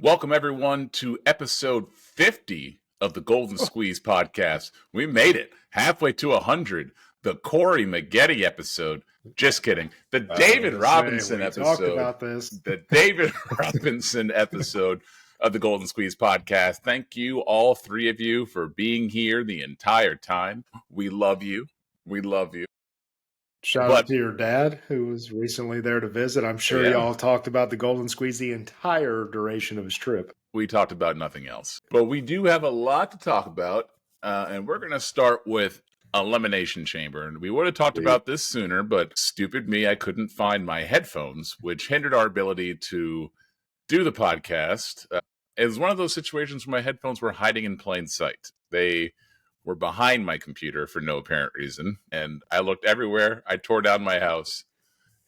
Welcome, everyone, to episode 50 of the Golden Squeeze podcast. We made it halfway to 100. The Corey Maggette episode. Just kidding. The David Robinson episode. Talked about this. The David Robinson episode of the Golden Squeeze podcast. Thank you, all three of you, for being here the entire time. We love you. We love you. Shout out to your dad, who was recently there to visit. I'm sure y'all talked about the Golden Squeeze the entire duration of his trip. We talked about nothing else. But we do have a lot to talk about, and we're going to start with Elimination Chamber. And we would have talked about this sooner, but stupid me, I couldn't find my headphones, which hindered our ability to do the podcast. It was one of those situations where my headphones were hiding in plain sight. They were behind my computer for no apparent reason, and I looked everywhere. I tore down my house,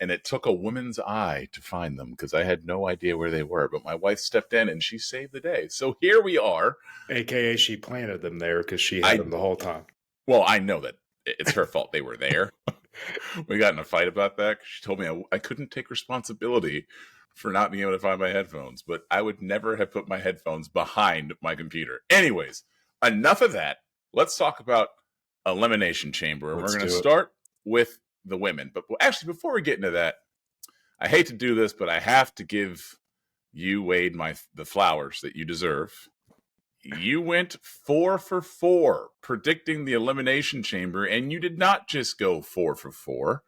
and it took a woman's eye to find them because I had no idea where they were. But my wife stepped in, and she saved the day. So here we are. AKA she planted them there because she had them the whole time. Well, I know that it's her fault they were there. We got in a fight about that. She told me I couldn't take responsibility for not being able to find my headphones, but I would never have put my headphones behind my computer. Anyways, enough of that. Let's talk about Elimination Chamber. We're going to start with the women. But actually, before we get into that, I hate to do this, but I have to give you, Wade, the flowers that you deserve. You went 4 for 4 predicting the Elimination Chamber, and you did not just go 4 for 4.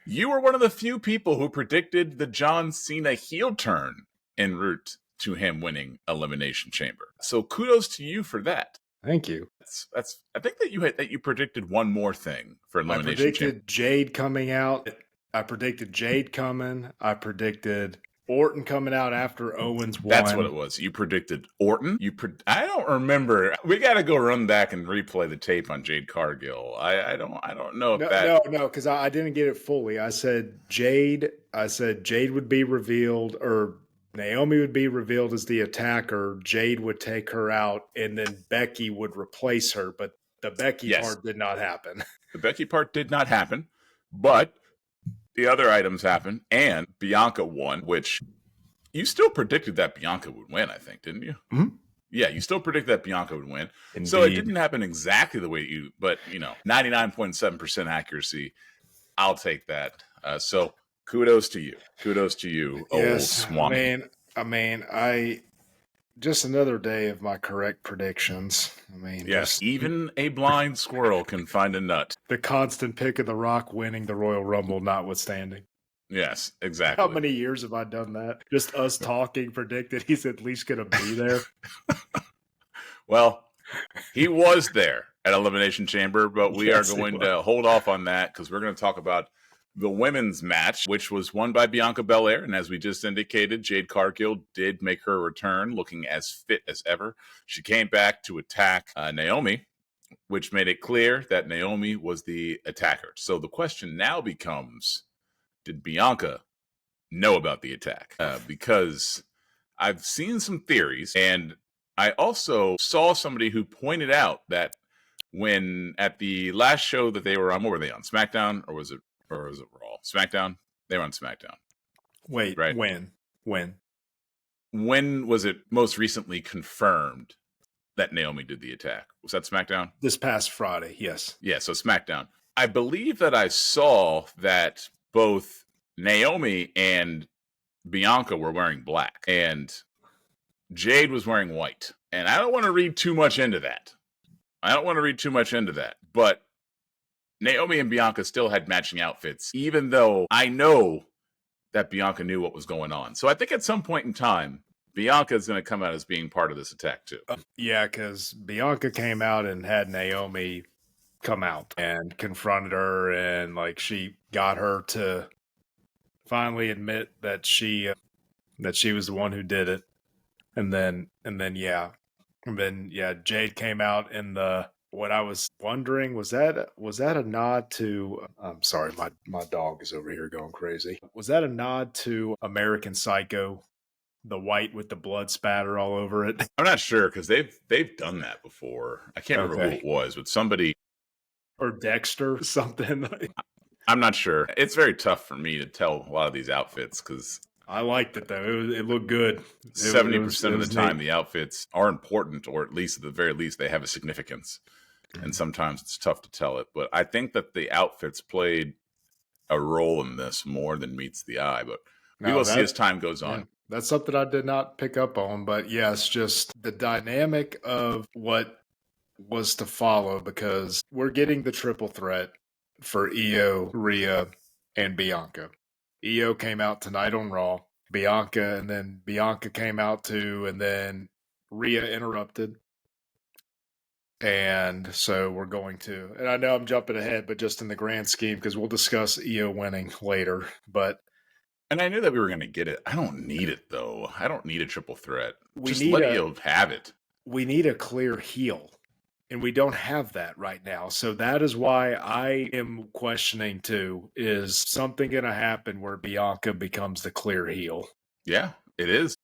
You were one of the few people who predicted the John Cena heel turn en route to him winning Elimination Chamber. So kudos to you for that. Thank you. That's. I think that you predicted one more thing for Elimination Chamber. I predicted Jade coming out. I predicted Jade coming. I predicted Orton coming out after Owens won. That's what it was. You predicted Orton. I don't remember. We got to go run back and replay the tape on Jade Cargill. I don't know if No, because I didn't get it fully. I said Jade would be revealed, or Naomi would be revealed as the attacker. Jade would take her out, and then Becky would replace her. But the Becky part did not happen. The Becky part did not happen, but the other items happened, and Bianca won, which you still predicted that Bianca would win, I think, didn't you? Mm-hmm. Yeah, you still predicted that Bianca would win. Indeed. So it didn't happen exactly the way but 99.7% accuracy. I'll take that. So kudos to you. Kudos to you, old Swami. I mean, just another day of my correct predictions. Yes, even a blind squirrel can find a nut. The constant pick of The Rock winning the Royal Rumble notwithstanding. Yes, exactly. How many years have I done that? Just us talking, predicted he's at least going to be there. Well, he was there at Elimination Chamber, but we are going to hold off on that because we're going to talk about the women's match, which was won by Bianca Belair. And as we just indicated, Jade Cargill did make her return looking as fit as ever. She came back to attack Naomi, which made it clear that Naomi was the attacker. So the question now becomes, did Bianca know about the attack? Because I've seen some theories, and I also saw somebody who pointed out that when at the last show that they were on, what were they on? SmackDown, or was it Raw? SmackDown? They were on SmackDown. Wait, right? When? When was it most recently confirmed that Naomi did the attack? Was that SmackDown? This past Friday, yes. Yeah, so SmackDown. I believe that I saw that both Naomi and Bianca were wearing black, and Jade was wearing white. And I don't want to read too much into that. But Naomi and Bianca still had matching outfits, even though I know that Bianca knew what was going on. So I think at some point in time, Bianca is going to come out as being part of this attack too. Yeah, because Bianca came out and had Naomi come out and confronted her, and she got her to finally admit that she was the one who did it. And then Jade came out in the. What I was wondering, was that a nod to, I'm sorry, my dog is over here going crazy. Was that a nod to American Psycho, the white with the blood spatter all over it? I'm not sure, because they've done that before. I can't remember who it was, but somebody. Or Dexter, something. I'm not sure. It's very tough for me to tell a lot of these outfits because I liked it though. It looked good. 70% of the time, neat. the outfits are important, or at least at the very least, they have a significance. And sometimes it's tough to tell it. But I think that the outfits played a role in this more than meets the eye. But we will see as time goes on. That's something I did not pick up on. But yes, just the dynamic of what was to follow, because we're getting the triple threat for Io, Rhea, and Bianca. Io came out tonight on Raw. Bianca, and then Bianca came out too, and then Rhea interrupted. And so we're going to, and I know I'm jumping ahead, but just in the grand scheme, because we'll discuss Io winning later. And I knew that we were going to get it. I don't need it, though. I don't need a triple threat. Just let Io have it. We need a clear heel, and we don't have that right now. So that is why I am questioning too, is something going to happen where Bianca becomes the clear heel? Yeah, it is.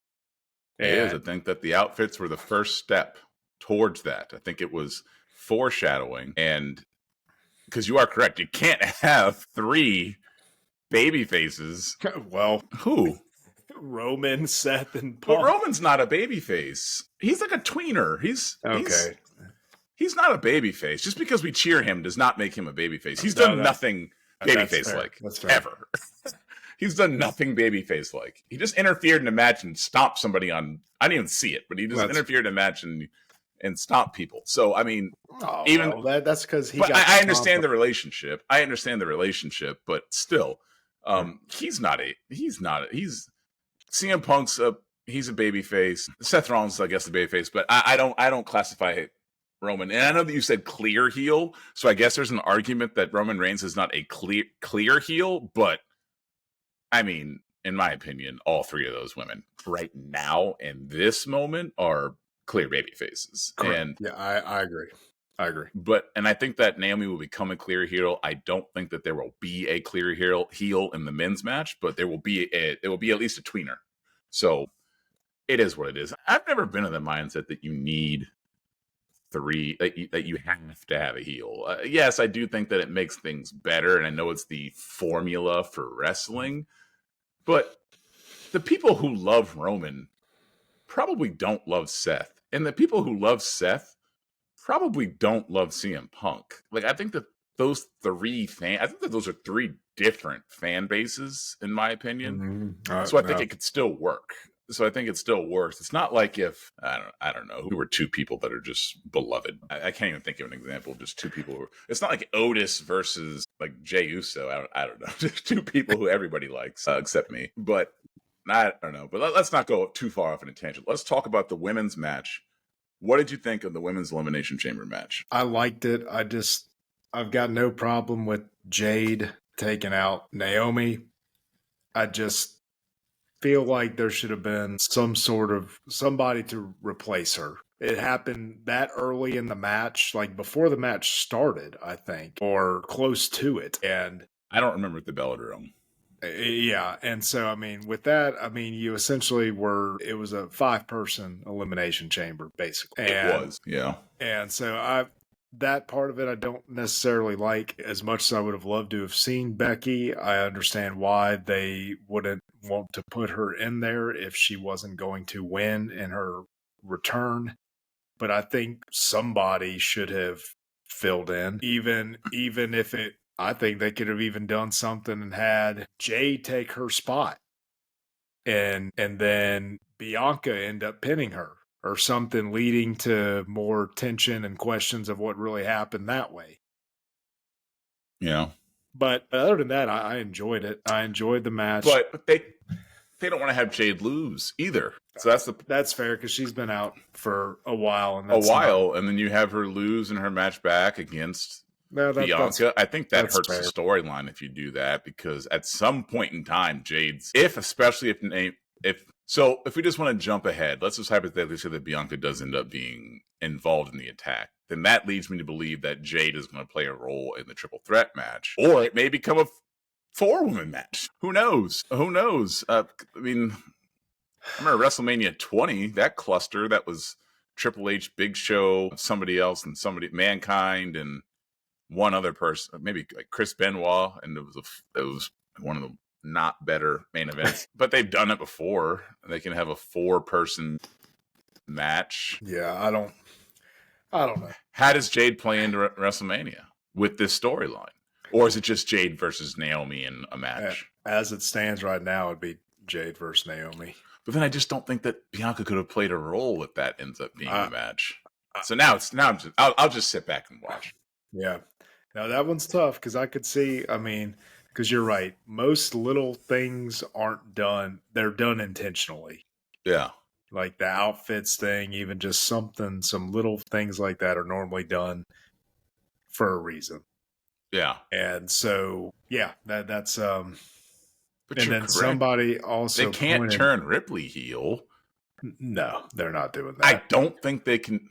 It is. I think that the outfits were the first step towards that. I think it was foreshadowing. And because you are correct, you can't have 3 baby faces. Well, who? Roman, Seth, and Punk. But Roman's not a baby face. He's like a tweener. He's not a baby face. Just because we cheer him does not make him a baby face. He's done nothing baby face like ever. He's done nothing babyface like. He just interfered in a match and stopped somebody on. I didn't even see it, but he just interfered in a match and stopped people. So I mean, that's because he. I understand the relationship. But still, he's CM Punk's he's a babyface. Seth Rollins, I guess, the babyface, but I don't classify Roman. And I know that you said clear heel, so I guess there's an argument that Roman Reigns is not a clear heel, but. I mean, in my opinion, all 3 of those women right now in this moment are clear baby faces. Correct. And yeah, I agree. And I think that Naomi will become a clear heel. I don't think that there will be a clear heel in the men's match, but there will be at least a tweener. So it is what it is. I've never been in the mindset that you need 3, that you have to have a heel. Yes, I do think that it makes things better, and I know it's the formula for wrestling. But the people who love Roman probably don't love Seth. And the people who love Seth probably don't love CM Punk. Like, I think that those 3 I think that those are 3 different fan bases, in my opinion. Mm-hmm. So I think it could still work. It's not like if, I don't know, who were 2 people that are just beloved. I can't even think of an example of just 2 people. It's not like Otis versus like Jey Uso. I don't know. Just 2 people who everybody likes, except me. But I don't know. But let's not go too far off in a tangent. Let's talk about the women's match. What did you think of the women's Elimination Chamber match? I liked it. I've got no problem with Jade taking out Naomi. I just feel like there should have been some sort of somebody to replace her. It happened that early in the match, like before the match started, I think, or close to it. And I don't remember the Belladrome. Yeah. And so, I mean, with that, you essentially it was a 5-person elimination chamber, basically. It was, yeah. And so that part of it I don't necessarily like as much as I would have loved to have seen Becky. I understand why they wouldn't want to put her in there if she wasn't going to win in her return. But I think somebody should have filled in, even if I think they could have even done something and had Jay take her spot and then Bianca end up pinning her. Or something, leading to more tension and questions of what really happened that way. Yeah. But other than that, I enjoyed it. I enjoyed the match. But they don't want to have Jade lose either. So that's fair because she's been out for a while. And then you have her lose in her match back against Bianca. I think that hurts the storyline if you do that, because at some point in time, especially if we just want to jump ahead, let's just hypothetically say that Bianca does end up being involved in the attack, then that leads me to believe that Jade is going to play a role in the triple threat match, or it may become a 4-woman match. Who knows? I mean, I remember WrestleMania 20, that cluster that was Triple H, Big Show, somebody else, and Mankind, and one other person, maybe like Chris Benoit, and it was one of the not better main events, but they've done it before. They can have a 4-person match. Yeah, I don't know. How does Jade play into WrestleMania with this storyline? Or is it just Jade versus Naomi in a match? As it stands right now, it'd be Jade versus Naomi. But then I just don't think that Bianca could have played a role if that ends up being the match. So I'll just sit back and watch. Yeah. Now that one's tough because I could see, because you're right. Most little things aren't done. They're done intentionally. Yeah. Like the outfits thing, even just some little things like that are normally done for a reason. Yeah. And so, yeah, that's But and then correct. Somebody also they can't turn Ripley heel. No, they're not doing that. I don't think they can.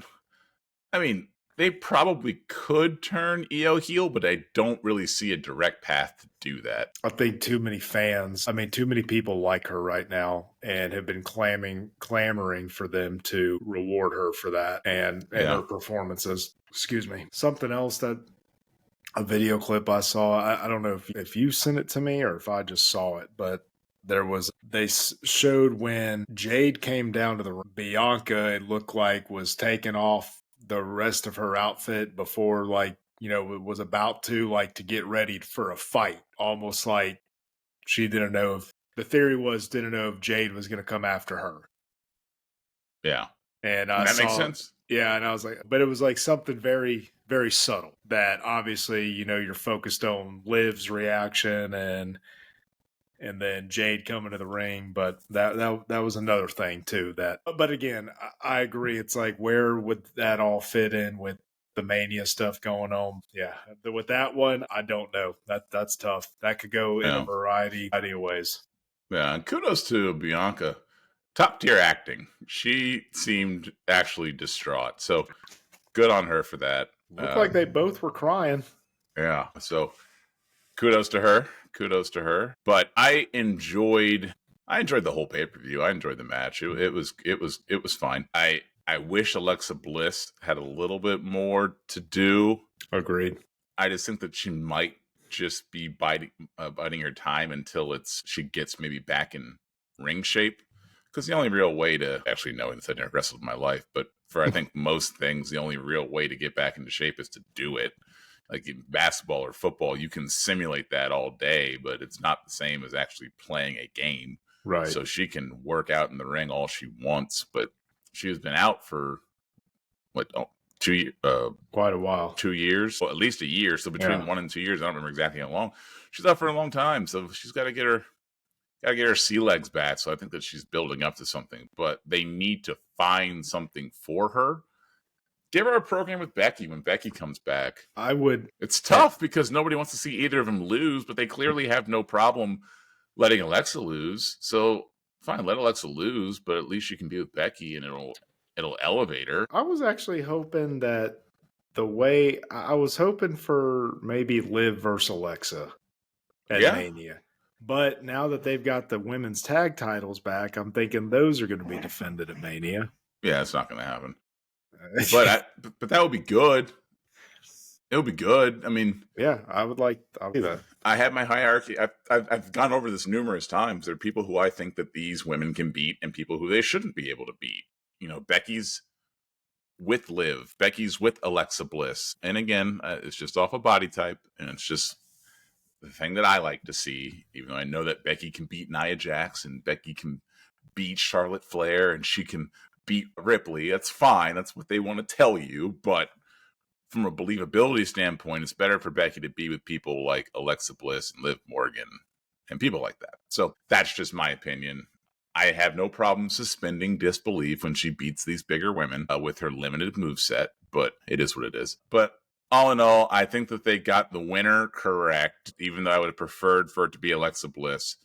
I mean, they probably could turn EO heel, but I don't really see a direct path to do that. I think too many people like her right now and have been clamoring for them to reward her for that and her performances. Excuse me. Something else that a video clip I saw, I don't know if you sent it to me or if I just saw it, but they showed when Jade came down to the Bianca, it looked like was taking off the rest of her outfit before was about to get ready for a fight, almost like she didn't know didn't know if Jade was going to come after her. Yeah. And that makes sense. Yeah. And I was like, but it was like something very, very subtle that obviously, you're focused on Liv's reaction and then Jade coming to the ring. But that was another thing too, but again, I agree. It's like, where would that all fit in with the Mania stuff going on? Yeah. With that one, I don't know. That's tough. That could go in a variety of ways. Yeah. And kudos to Bianca. Top tier acting. She seemed actually distraught. So good on her for that. Looked like they both were crying. Yeah. So kudos to her. But I enjoyed the whole pay-per-view. I enjoyed the match. It was fine. I wish Alexa Bliss had a little bit more to do. Agreed. I just think that she might just be biding her time until she gets maybe back in ring shape. Because the only real way to actually knowing that I never wrestled in my life, but for I think most things, the only real way to get back into shape is to do it. Like in basketball or football, you can simulate that all day, but it's not the same as actually playing a game. Right. So she can work out in the ring all she wants, but she has been out for quite a while. 2 years, well, at least a year. So between 1 and 2 years, I don't remember exactly how long. She's out for a long time, so she's got to get her sea legs back. So I think that she's building up to something, but they need to find something for her. Give her a program with Becky when Becky comes back. I would. It's tough because nobody wants to see either of them lose, but they clearly have no problem letting Alexa lose. So fine, let Alexa lose, but at least she can be with Becky and it'll elevate her. I was actually hoping that I was hoping for maybe Liv versus Alexa at Mania. But now that they've got the women's tag titles back, I'm thinking those are going to be defended at Mania. Yeah, it's not going to happen. But that would be good. It would be good. I mean, yeah, I would see that. I have my hierarchy. I've gone over this numerous times. There are people who I think that these women can beat, and people who they shouldn't be able to beat. Becky's with Liv. Becky's with Alexa Bliss, and again, it's just off a body type, and it's just the thing that I like to see. Even though I know that Becky can beat Nia Jax, and Becky can beat Charlotte Flair, and she can beat Ripley. That's fine. That's what they want to tell you. But from a believability standpoint, it's better for Becky to be with people like Alexa Bliss and Liv Morgan and people like that. So that's just my opinion. I have no problem suspending disbelief when she beats these bigger women with her limited moveset, but it is what it is. But all in all, I think that they got the winner correct, even though I would have preferred for it to be Alexa Bliss.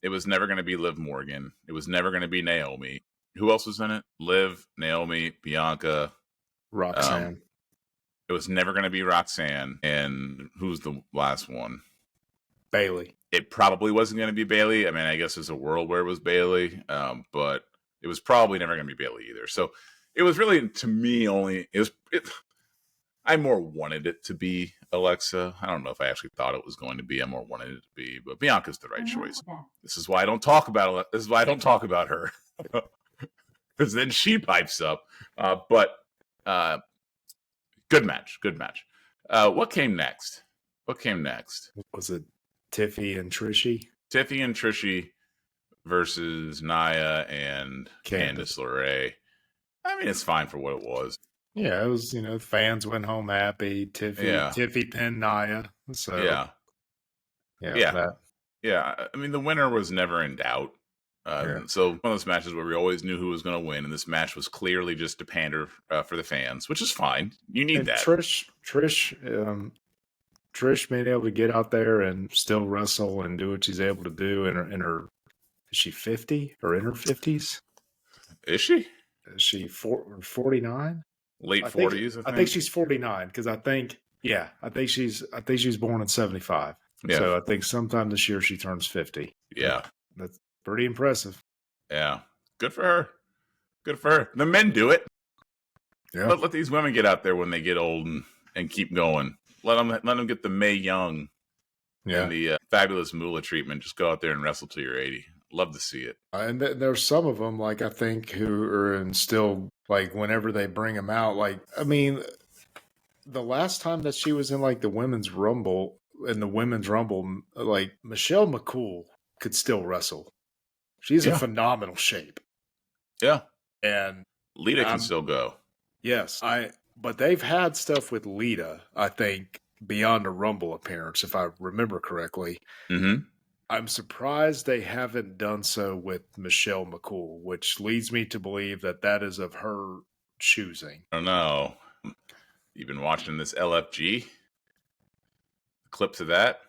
It was never going to be Liv Morgan. It was never going to be Naomi. Who else was in it? Liv, Naomi, Bianca. Roxanne. It was never going to be Roxanne. And who's the last one? Bailey. It probably wasn't going to be Bailey. I mean, I guess there's a world where it was Bailey, but it was probably never going to be Bailey either. So it was really, to me, I more wanted it to be Alexa. I don't know if I actually thought it was going to be. I more wanted it to be, but Bianca's the right choice. This is why I don't talk about it. This is why I don't talk about her, because then she pipes up. But good match. Good match. What came next? What came next? Was it Tiffy and Trishy? Tiffy and Trishy versus Nia and Candice LeRae. I mean, it's fine for what it was. Yeah, it was, fans went home happy. Tiffy pinned Nia. So yeah. I mean, the winner was never in doubt. So one of those matches where we always knew who was going to win, and this match was clearly just to pander for the fans, which is fine. You need that. Trish being able to get out there and still wrestle and do what she's able to do in her is she 50 or in her 50s? Is she? Is she 49? Late 40s, I think she's 49 because I think she's born in 75. Yeah. So I think sometime this year she turns 50. Yeah. That's pretty impressive. Yeah. Good for her. Good for her. The men do it. Yeah. Let these women get out there when they get old and keep going. Let them get the Mae Young and the fabulous Moolah treatment. Just go out there and wrestle till you're 80. Love to see it. And there's some of them, like, I think, who are still, like, whenever they bring them out, like, I mean, the last time that she was in, like, the women's rumble, like, Michelle McCool could still wrestle. She's in phenomenal shape. Yeah. And Lita can still go. Yes. But they've had stuff with Lita, I think, beyond a rumble appearance, if I remember correctly. Mm-hmm. I'm surprised they haven't done so with Michelle McCool, which leads me to believe that is of her choosing. I don't know. You've been watching this LFG? Clips of that?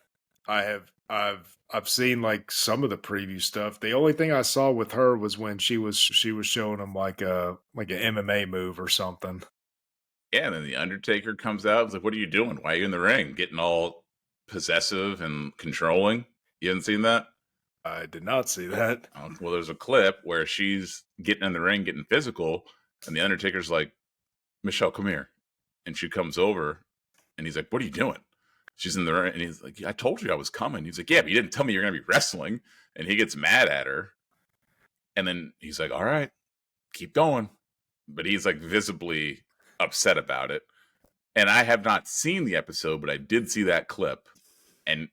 I've seen like some of the preview stuff. The only thing I saw with her was when she was showing them like an MMA move or something. Yeah, and then the Undertaker comes out. It's like, what are you doing? Why are you in the ring? Getting all possessive and controlling? You haven't seen that? I did not see that. Well, there's a clip where she's getting in the ring, getting physical, and the Undertaker's like, Michelle, come here. And she comes over, and he's like, what are you doing? She's in the ring, and he's like, I told you I was coming. He's like, yeah, but you didn't tell me you're going to be wrestling. And he gets mad at her. And then he's like, all right, keep going. But he's like visibly upset about it. And I have not seen the episode, but I did see that clip. And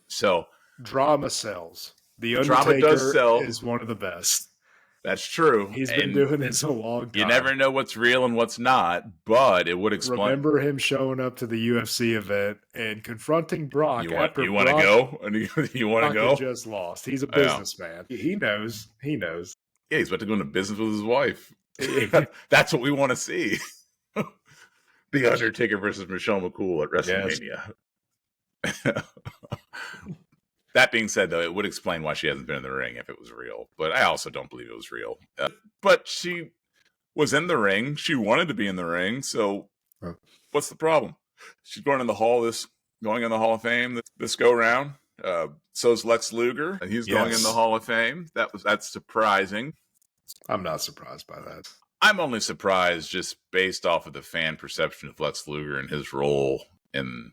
so drama sells. The Undertaker is one of the best. That's true. He's been doing this a long time. You never know what's real and what's not, but it would explain. Remember him showing up to the UFC event and confronting Brock. You want to go? You want to go? Just lost. He's a businessman. He knows. Yeah, he's about to go into business with his wife. That's what we want to see. The Undertaker versus Michelle McCool at WrestleMania. Yes. That being said, though, it would explain why she hasn't been in the ring if it was real. But I also don't believe it was real. But she was in the ring. She wanted to be in the ring. So what's the problem? She's going in the Hall of Fame this go round. So's Lex Luger, and he's going in the Hall of Fame. That's surprising. I'm not surprised by that. I'm only surprised just based off of the fan perception of Lex Luger and his role in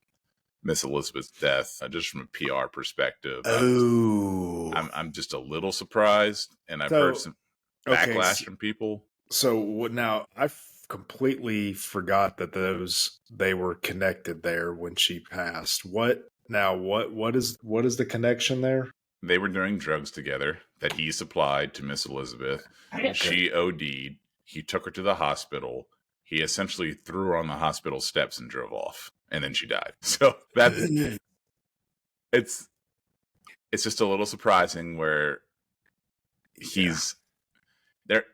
Miss Elizabeth's death, just from a PR perspective. I'm just a little surprised, and I've heard some backlash from people. So now I completely forgot that they were connected there when she passed. What is the connection there? They were doing drugs together that he supplied to Miss Elizabeth. Okay. She OD'd. He took her to the hospital. He essentially threw her on the hospital steps and drove off. And then she died. So it's just a little surprising where he's there.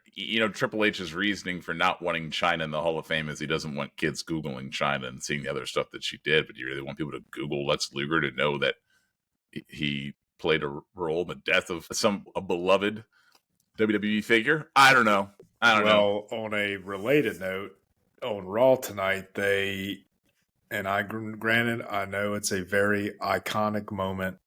Triple H's reasoning for not wanting China in the Hall of Fame is he doesn't want kids Googling China and seeing the other stuff that she did. But do you really want people to Google Lex Luger to know that he played a role in the death of a beloved WWE figure? I don't know. Well, on a related note, on Raw tonight, and granted, I know it's a very iconic moment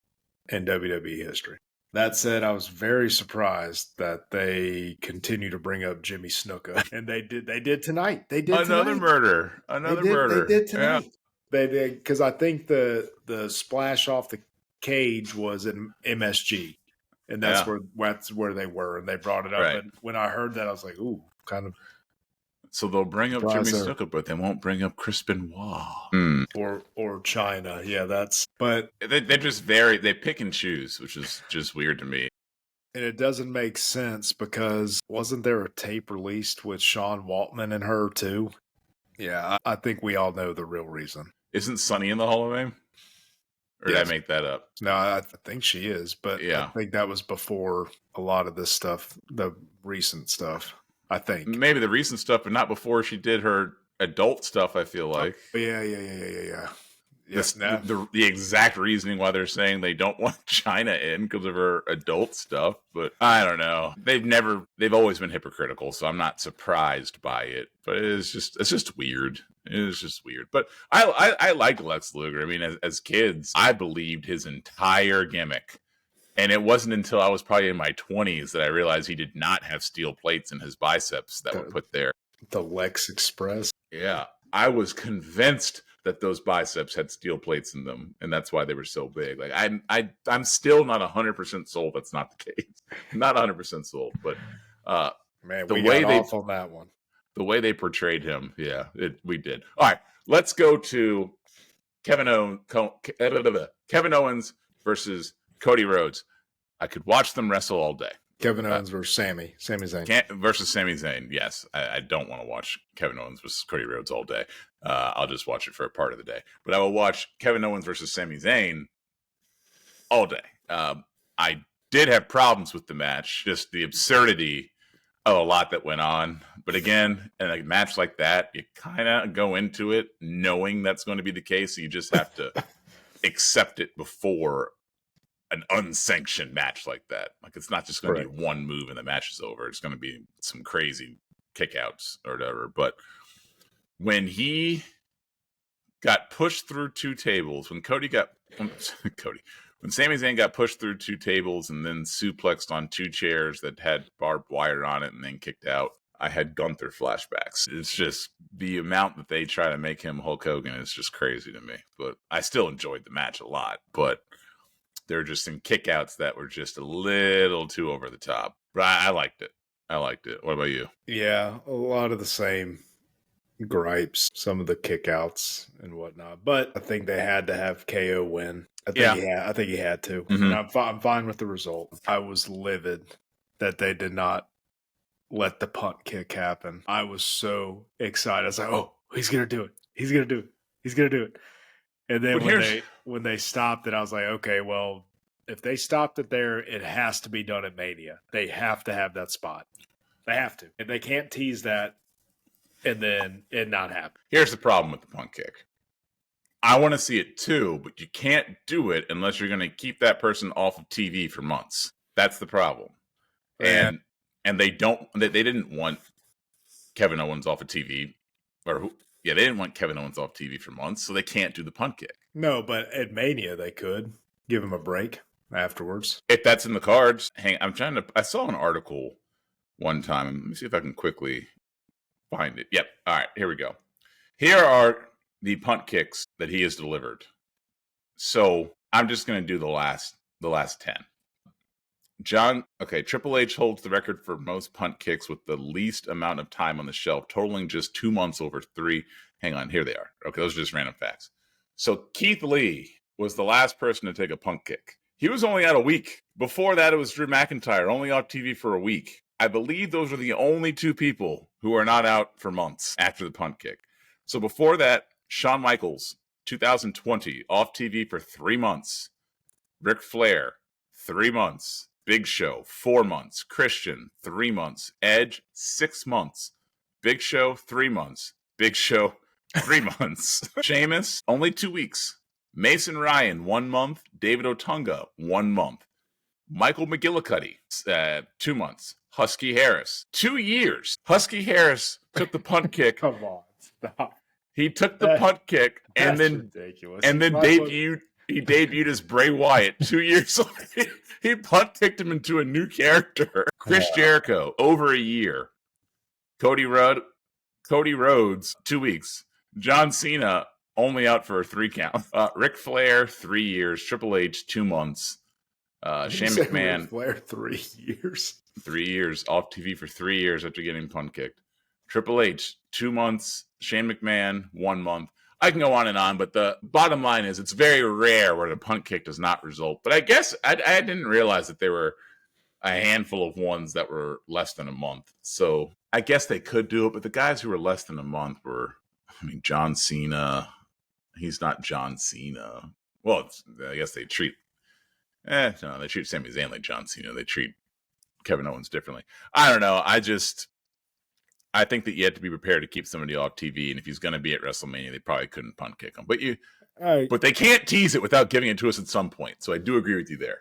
in WWE history. That said, I was very surprised that they continue to bring up Jimmy Snuka, and they did. They did tonight. They did Another tonight. murder. They Another did. They murder. did tonight. They did because I think the splash off the cage was in MSG, and that's where they were, and they brought it up. Right. And when I heard that, I was like, "Ooh, kind of." So they'll bring up Jimmy Snuka, but they won't bring up Chris Benoit or China. Yeah, that's. But they just vary. They pick and choose, which is just weird to me. And it doesn't make sense because wasn't there a tape released with Sean Waltman and her too? Yeah, I think we all know the real reason. Isn't Sunny in the Hall of Fame? Or did I make that up? No, I think she is, but yeah. I think that was before a lot of this stuff, the recent stuff, I think. Maybe the recent stuff, but not before she did her adult stuff, I feel like. Yeah. Yes, the exact reasoning why they're saying they don't want China in because of her adult stuff, but I don't know. They've always been hypocritical, so I'm not surprised by it. But it's just weird. It is just weird. But I like Lex Luger. I mean, as kids, I believed his entire gimmick. And it wasn't until I was probably in my 20s that I realized he did not have steel plates in his biceps that were put there. The Lex Express. Yeah. I was convinced that those biceps had steel plates in them, and that's why they were so big. Like I'm still not 100% sold. That's not the case. Not 100% sold, but man, the way they off on that one, the way they portrayed him, yeah, we did. All right, let's go to Kevin Owens versus Cody Rhodes. I could watch them wrestle all day. Kevin Owens versus Sami Zayn. Versus Sami Zayn, yes. I don't want to watch Kevin Owens versus Cody Rhodes all day. I'll just watch it for a part of the day. But I will watch Kevin Owens versus Sami Zayn all day. I did have problems with the match, just the absurdity of a lot that went on. But again, in a match like that, you kind of go into it knowing that's going to be the case. So you just have to accept it before an unsanctioned match like that. Like, it's not just going to be one move and the match is over. It's going to be some crazy kickouts or whatever. But when he got pushed through two tables, when Sami Zayn got pushed through two tables and then suplexed on two chairs that had barbed wire on it and then kicked out, I had Gunther flashbacks. It's just the amount that they try to make him Hulk Hogan is just crazy to me. But I still enjoyed the match a lot. But there were just some kickouts that were just a little too over the top. But I liked it. What about you? Yeah, a lot of the same gripes, some of the kickouts and whatnot. But I think they had to have KO win. I think he had to. Mm-hmm. And I'm fine with the result. I was livid that they did not let the punt kick happen. I was so excited. I was like, oh, he's going to do it. He's going to do it. He's going to do it. And then when they stopped it, I was like, okay, well, if they stopped it there, it has to be done at Mania. They have to have that spot. They have to. And they can't tease that and then it not happen. Here's the problem with the punt kick. I want to see it too, but you can't do it unless you're going to keep that person off of TV for months. That's the problem. Yeah. And they didn't want Kevin Owens off of TV they didn't want Kevin Owens off TV for months, so they can't do the punt kick. No, but at Mania they could give him a break afterwards. If that's in the cards, I saw an article one time. Let me see if I can quickly find it. Yep. All right, here we go. Here are the punt kicks that he has delivered. So I'm just going to do the last 10. Triple H holds the record for most punt kicks with the least amount of time on the shelf, totaling just 2 months over 3. Hang on, here they are. Okay, those are just random facts. So Keith Lee was the last person to take a punt kick. He was only out a week. Before that, it was Drew McIntyre, only off TV for a week. I believe those are the only two people who are not out for months after the punt kick. So before that, Shawn Michaels, 2020, off TV for 3 months. Ric Flair, 3 months. Big Show, 4 months. Christian, 3 months. Edge, 6 months. Big Show, 3 months. Big Show, 3 months. Sheamus, only 2 weeks. Mason Ryan, 1 month. David Otunga, 1 month. Michael McGillicuddy, 2 months. Husky Harris, 2 years. Husky Harris took the punt kick. Come on, stop. He took the punt kick and then ridiculous. And then debuted He debuted as Bray Wyatt 2 years later. He punt kicked him into a new character. Chris Jericho, over a year. Cody Rhodes, 2 weeks. John Cena, only out for a 3 count. Ric Flair, 3 years. Triple H, 2 months. Shane McMahon, Ric Flair, 3 years. 3 years. Off TV for 3 years after getting punt kicked. Triple H, 2 months. Shane McMahon, 1 month. I can go on, but the bottom line is it's very rare where the punt kick does not result. But I guess I didn't realize that there were a handful of ones that were less than a month. So I guess they could do it, but the guys who were less than a month were, John Cena. He's not John Cena. Well, I guess they treat they treat Sami Zayn like John Cena. They treat Kevin Owens differently. I don't know. I think that you have to be prepared to keep somebody off TV, and if he's going to be at WrestleMania, they probably couldn't punt kick him. But they can't tease it without giving it to us at some point. So I do agree with you there.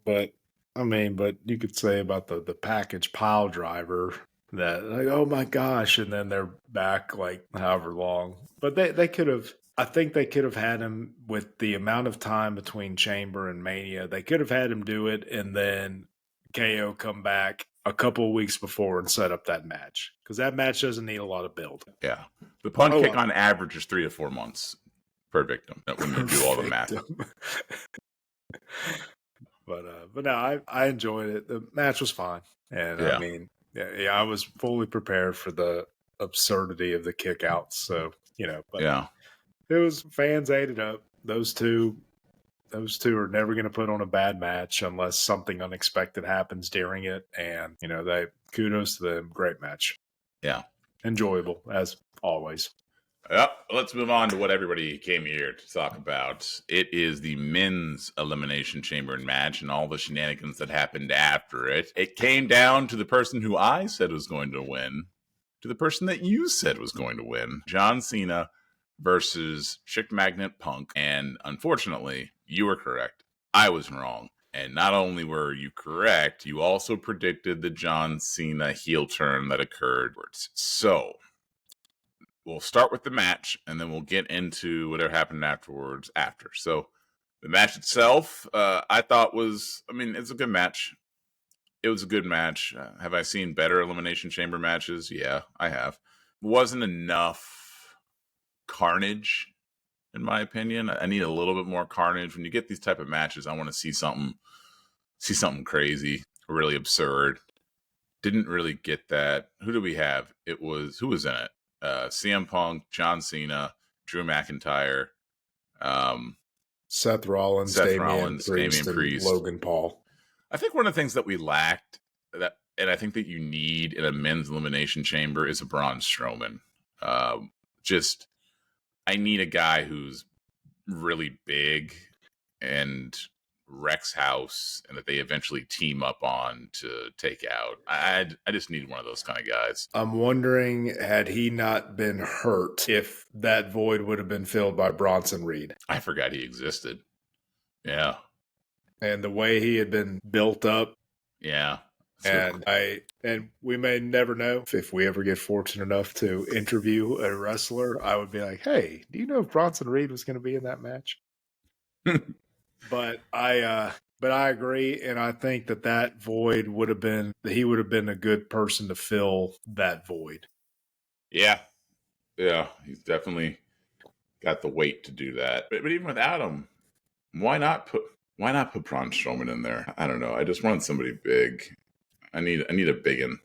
But you could say about the package pile driver that, like, oh my gosh, and then they're back like however long. But they could have. I think they could have had him with the amount of time between Chamber and Mania. They could have had him do it, and then KO come back a couple of weeks before and set up that match, because that match doesn't need a lot of build. Yeah, the punt kick on average is 3 to 4 months per victim. When you do all the math. But no, I enjoyed it. The match was fine, and I was fully prepared for the absurdity of the kick outs. So it was, fans ate it up. Those two are never going to put on a bad match unless something unexpected happens during it. And, they kudos to them. Great match. Yeah. Enjoyable, as always. Yep. Let's move on to what everybody came here to talk about. It is the men's Elimination Chamber match and all the shenanigans that happened after it. It came down to the person who I said was going to win, to the person that you said was going to win. John Cena versus Chick Magnet Punk. And unfortunately, you were correct. I was wrong. And not only were you correct, you also predicted the John Cena heel turn that occurred. So we'll start with the match, and then we'll get into whatever happened afterwards after. So the match itself, I thought was, it's a good match. It was a good match. Have I seen better Elimination Chamber matches? Yeah, I have. Wasn't enough carnage, in my opinion. I need a little bit more carnage. When you get these type of matches, I want to see something crazy, really absurd. Didn't really get that. Who do we have? Who was in it? CM Punk, John Cena, Drew McIntyre, Seth Rollins, Damian Priest, Logan Paul. I think one of the things that we lacked, and I think that you need in a men's Elimination Chamber, is a Braun Strowman. I need a guy who's really big and wrecks house, and that they eventually team up on to take out. I just need one of those kind of guys. I'm wondering, had he not been hurt, if that void would have been filled by Bronson Reed. I forgot he existed. Yeah. And the way he had been built up. Yeah. And we may never know if we ever get fortunate enough to interview a wrestler. I would be like, hey, do you know if Bronson Reed was going to be in that match? But I agree, and I think that void he would have been a good person to fill that void. Yeah, he's definitely got the weight to do that. But even without him, why not put Braun Strowman in there? I don't know. I just wanted somebody big. I need a big one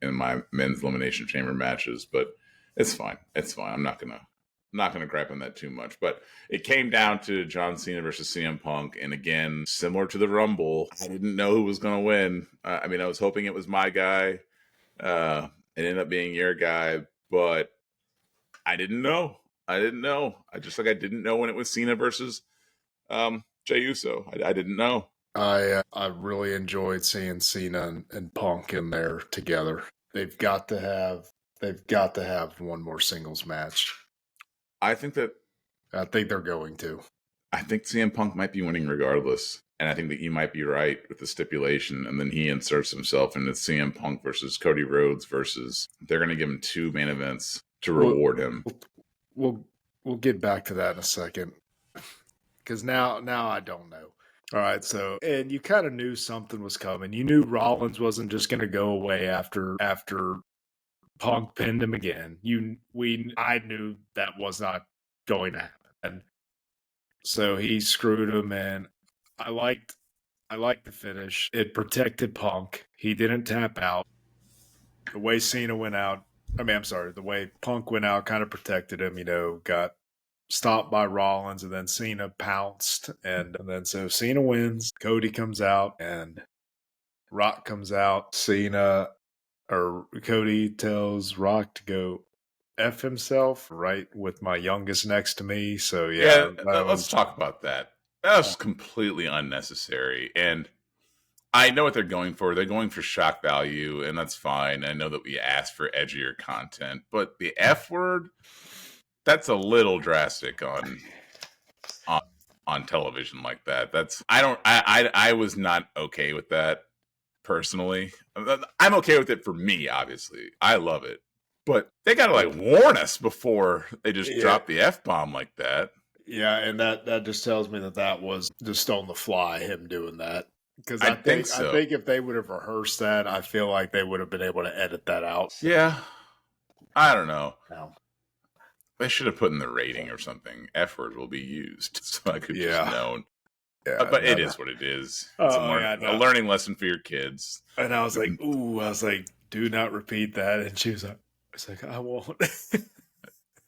in my men's Elimination Chamber matches, but it's fine. It's fine. I'm not gonna gripe on that too much. But it came down to John Cena versus CM Punk, and again, similar to the Rumble, I didn't know who was gonna win. I was hoping it was my guy. It ended up being your guy, but I didn't know. I didn't know when it was Cena versus Jey Uso. I didn't know. I really enjoyed seeing Cena and Punk in there together. They've got to have one more singles match. I think they're going to. I think CM Punk might be winning regardless. And I think that you might be right with the stipulation. And then he inserts himself into CM Punk versus Cody Rhodes they're going to give him 2 main events to reward him. We'll get back to that in a second. because now I don't know. All right, so and you kind of knew something was coming. You knew Rollins wasn't just going to go away after Punk pinned him again. I knew that was not going to happen. And so he screwed him, and I liked the finish. It protected Punk. He didn't tap out. The way Cena went out, I'm sorry, the way Punk went out kind of protected him, got stopped by Rollins, and then Cena pounced, and then so Cena wins. Cody comes out, and Rock comes out. Cody tells Rock to go F himself, right, with my youngest next to me. So yeah, let's talk about that. That was completely unnecessary, and I know what they're going for. They're going for shock value, and that's fine. I know that we asked for edgier content, but the F word, that's a little drastic on television like that. I was not okay with that personally. I'm okay with it for me, obviously. I love it. But they gotta warn us before they just drop the F-bomb like that. Yeah, and that just tells me that was just on the fly, him doing that. Because I think if they would have rehearsed that, I feel like they would have been able to edit that out. Yeah. I don't know. No. They should have put in the rating or something. F word will be used, so I could just known. Yeah, but it is what it is. It's a learning lesson for your kids. And I was like, do not repeat that. And she was like, I won't.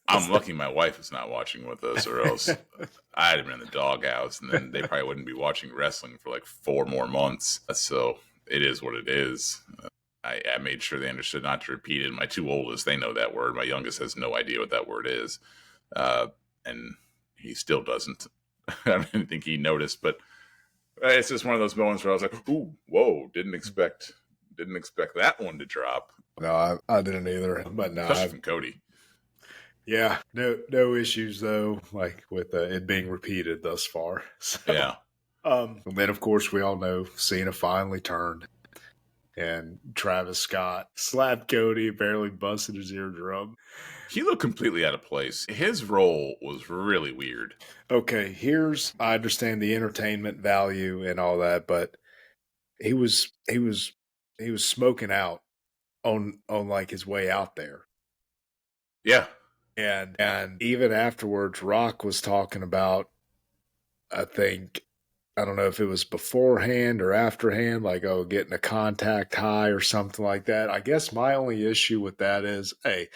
I'm lucky my wife is not watching with us, or else I'd have been in the doghouse, and then they probably wouldn't be watching wrestling for like 4 more months. So it is what it is. I made sure they understood not to repeat it. My 2 oldest, they know that word. My youngest has no idea what that word is. And he still doesn't. I didn't think he noticed, but it's just one of those moments where I was like, ooh, whoa, didn't expect that one to drop. No, I didn't either. But no, especially from Cody. Yeah, no issues though, like with it being repeated thus far. So, yeah. And then of course we all know Cena finally turned, and Travis Scott slapped Cody, barely busted his eardrum. He looked completely out of place. His role was really weird. Okay, I understand the entertainment value and all that, but he was smoking out on like his way out there. Yeah. And even afterwards, Rock was talking about, I don't know if it was beforehand or afterhand, like, getting a contact high or something like that. I guess my only issue with that is, hey,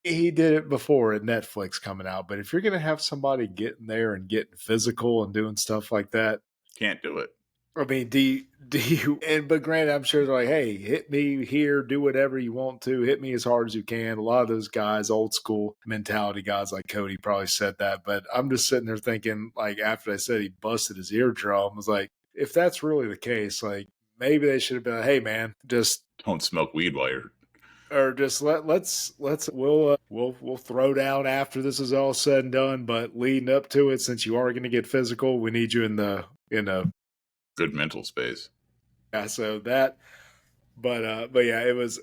he did it before at Netflix coming out, but if you're going to have somebody getting there and getting physical and doing stuff like that, can't do it. I mean, do you, but granted, I'm sure they're like, hey, hit me here, do whatever you want to, hit me as hard as you can. A lot of those guys, old school mentality guys like Cody probably said that, but I'm just sitting there thinking, like, after they said he busted his eardrum, I was like, if that's really the case, like, maybe they should have been like, hey, man, just don't smoke weed while you're, or just we'll throw down after this is all said and done, but leading up to it, since you are going to get physical, we need you in a good mental space. Yeah, so that, but yeah, it was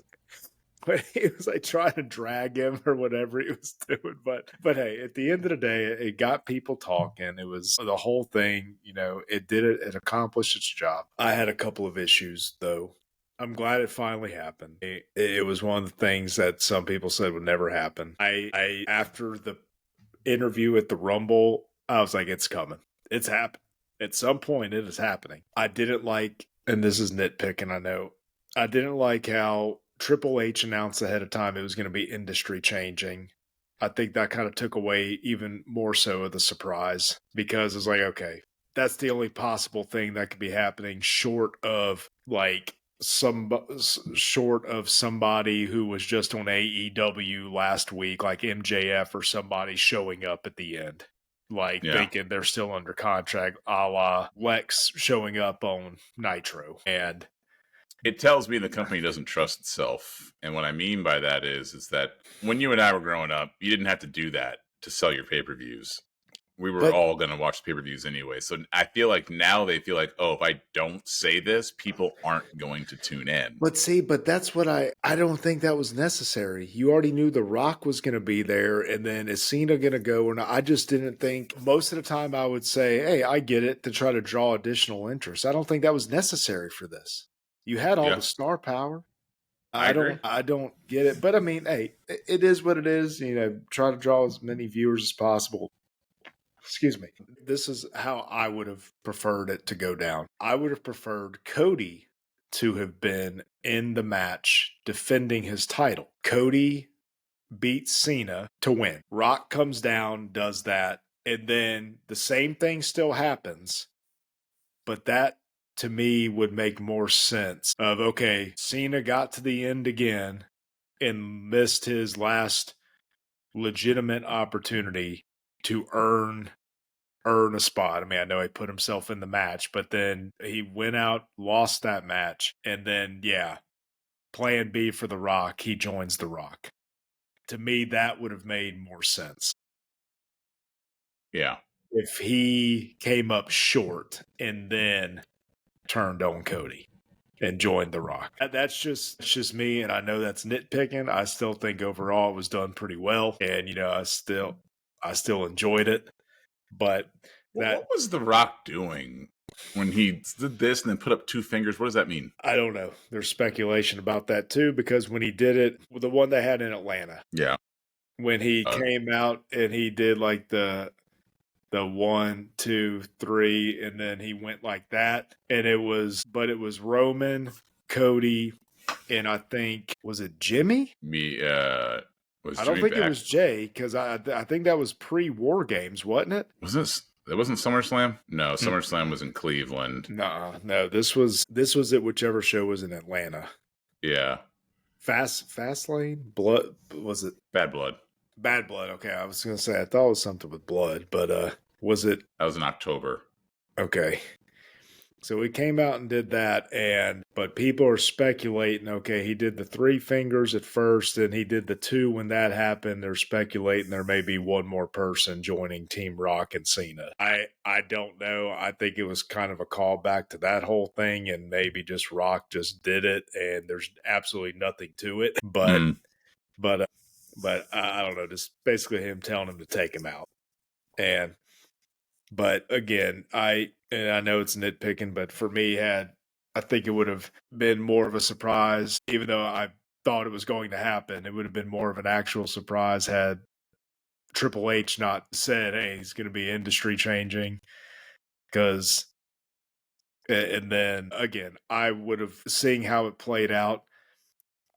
like trying to drag him or whatever he was doing. But hey, at the end of the day, it got people talking. It was the whole thing, it accomplished its job. I had a couple of issues though. I'm glad it finally happened. It was one of the things that some people said would never happen. I after the interview at the Rumble, I was like, it's coming. It's happened. At some point, it is happening. I didn't like, and this is nitpicking, I know, I didn't like how Triple H announced ahead of time it was going to be industry changing. I think that kind of took away even more so of the surprise, because it's like, okay, that's the only possible thing that could be happening short of somebody who was just on AEW last week, like MJF or somebody showing up at the end. Thinking they're still under contract, a la Lex showing up on Nitro. And it tells me the company doesn't trust itself. And what I mean by that is that when you and I were growing up, you didn't have to do that to sell your pay-per-views. we were all going to watch pay-per-views anyway. So I feel like now they feel like, oh, if I don't say this, people aren't going to tune in. But that's what I don't think that was necessary. You already knew The Rock was going to be there, and then is Cena going to go or not? I just didn't think. Most of the time I would say, hey, I get it, to try to draw additional interest. I don't think that was necessary for this. You had all the star power. I agree. I don't get it. But I mean, hey, it is what it is. Try to draw as many viewers as possible. Excuse me. This is how I would have preferred it to go down. I would have preferred Cody to have been in the match defending his title. Cody beats Cena to win. Rock comes down, does that, and then the same thing still happens, but that to me would make more sense of, okay, Cena got to the end again and missed his last legitimate opportunity to earn a spot. I mean, I know he put himself in the match, but then he went out, lost that match, and then, plan B for The Rock, he joins The Rock. To me, that would have made more sense. Yeah. If he came up short and then turned on Cody and joined The Rock. That's just me, and I know that's nitpicking. I still think overall it was done pretty well, and I still enjoyed it. But what was The Rock doing when he did this and then put up two fingers? What does that mean? I don't know. There's speculation about that too, because when he did it, the one they had in Atlanta, when he came out and he did like the 1, 2, 3, and then he went like that, and it was Roman, Cody, and I think, was it Jimmy? I don't think it was Jay, because I think that was pre-War Games, wasn't it? It wasn't SummerSlam? No, SummerSlam was in Cleveland. No, this was at whichever show was in Atlanta. Yeah. Fastlane? Blood, was it? Bad Blood. Bad Blood, okay. I was going to say, I thought it was something with blood, but was it? That was in October. Okay. So we came out and did that, but people are speculating, okay, he did the 3 fingers at first, and he did the 2 when that happened. They're speculating there may be one more person joining Team Rock and Cena. I don't know. I think it was kind of a callback to that whole thing, and maybe just Rock just did it, and there's absolutely nothing to it. But I don't know, just basically him telling him to take him out. But again, I know it's nitpicking, but for me, I think it would have been more of a surprise, even though I thought it was going to happen. It would have been more of an actual surprise had Triple H not said, hey, he's going to be industry changing. And then again, I would have, seeing how it played out,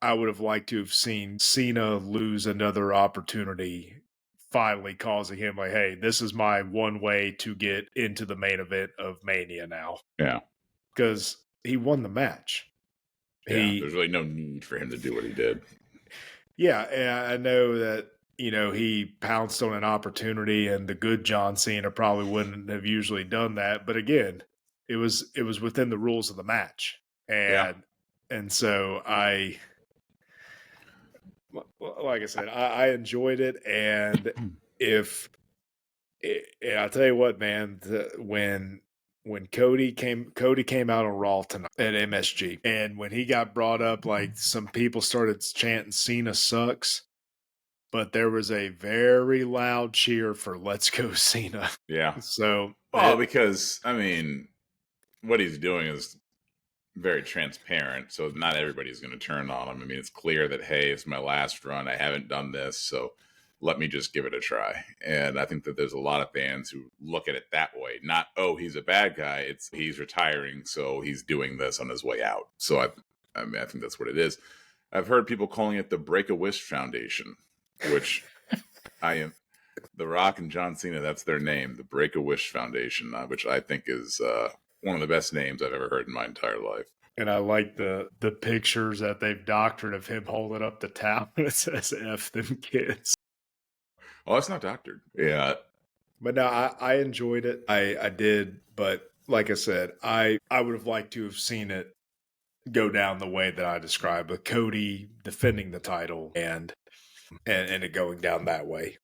I would have liked to have seen Cena lose another opportunity, finally causing him like, hey, this is my one way to get into the main event of Mania now. Yeah. Because he won the match. Yeah, there's really no need for him to do what he did. Yeah, and I know that, he pounced on an opportunity, and the good John Cena probably wouldn't have usually done that. But again, it was within the rules of the match. And so like I said, I enjoyed it, and I'll tell you what, man, when Cody came out on Raw tonight at MSG, and when he got brought up, like some people started chanting "Cena sucks," but there was a very loud cheer for "Let's go Cena." Yeah. So, because I mean, what he's doing is very transparent, so not everybody's going to turn on him. I mean, it's clear that, hey, it's my last run. I haven't done this, so let me just give it a try. And I think that there's a lot of fans who look at it that way. Not, oh, he's a bad guy. It's he's retiring, so he's doing this on his way out. So I think that's what it is. I've heard people calling it the Break-A-Wish Foundation, which The Rock and John Cena, that's their name, the Break-A-Wish Foundation, which I think is one of the best names I've ever heard in my entire life. And I like the pictures that they've doctored of him holding up the towel and it says F them kids. Oh, it's not doctored. Yeah. But no, I enjoyed it. I did. But like I said, I would have liked to have seen it go down the way that I described, with Cody defending the title and it going down that way.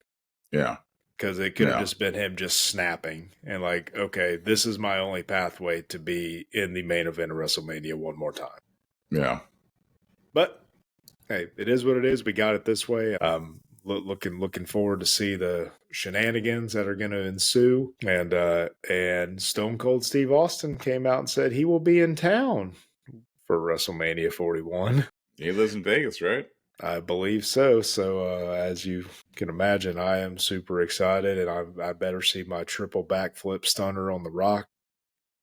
Yeah. because it could have just been him just snapping and like, okay, this is my only pathway to be in the main event of WrestleMania one more time. Yeah. But hey, it is what it is. We got it this way. Looking forward to see the shenanigans that are going to ensue. And Stone Cold Steve Austin came out and said he will be in town for WrestleMania 41. He lives in Vegas, right? I believe so. So as you can imagine, I am super excited, and I better see my triple backflip stunner on the Rock.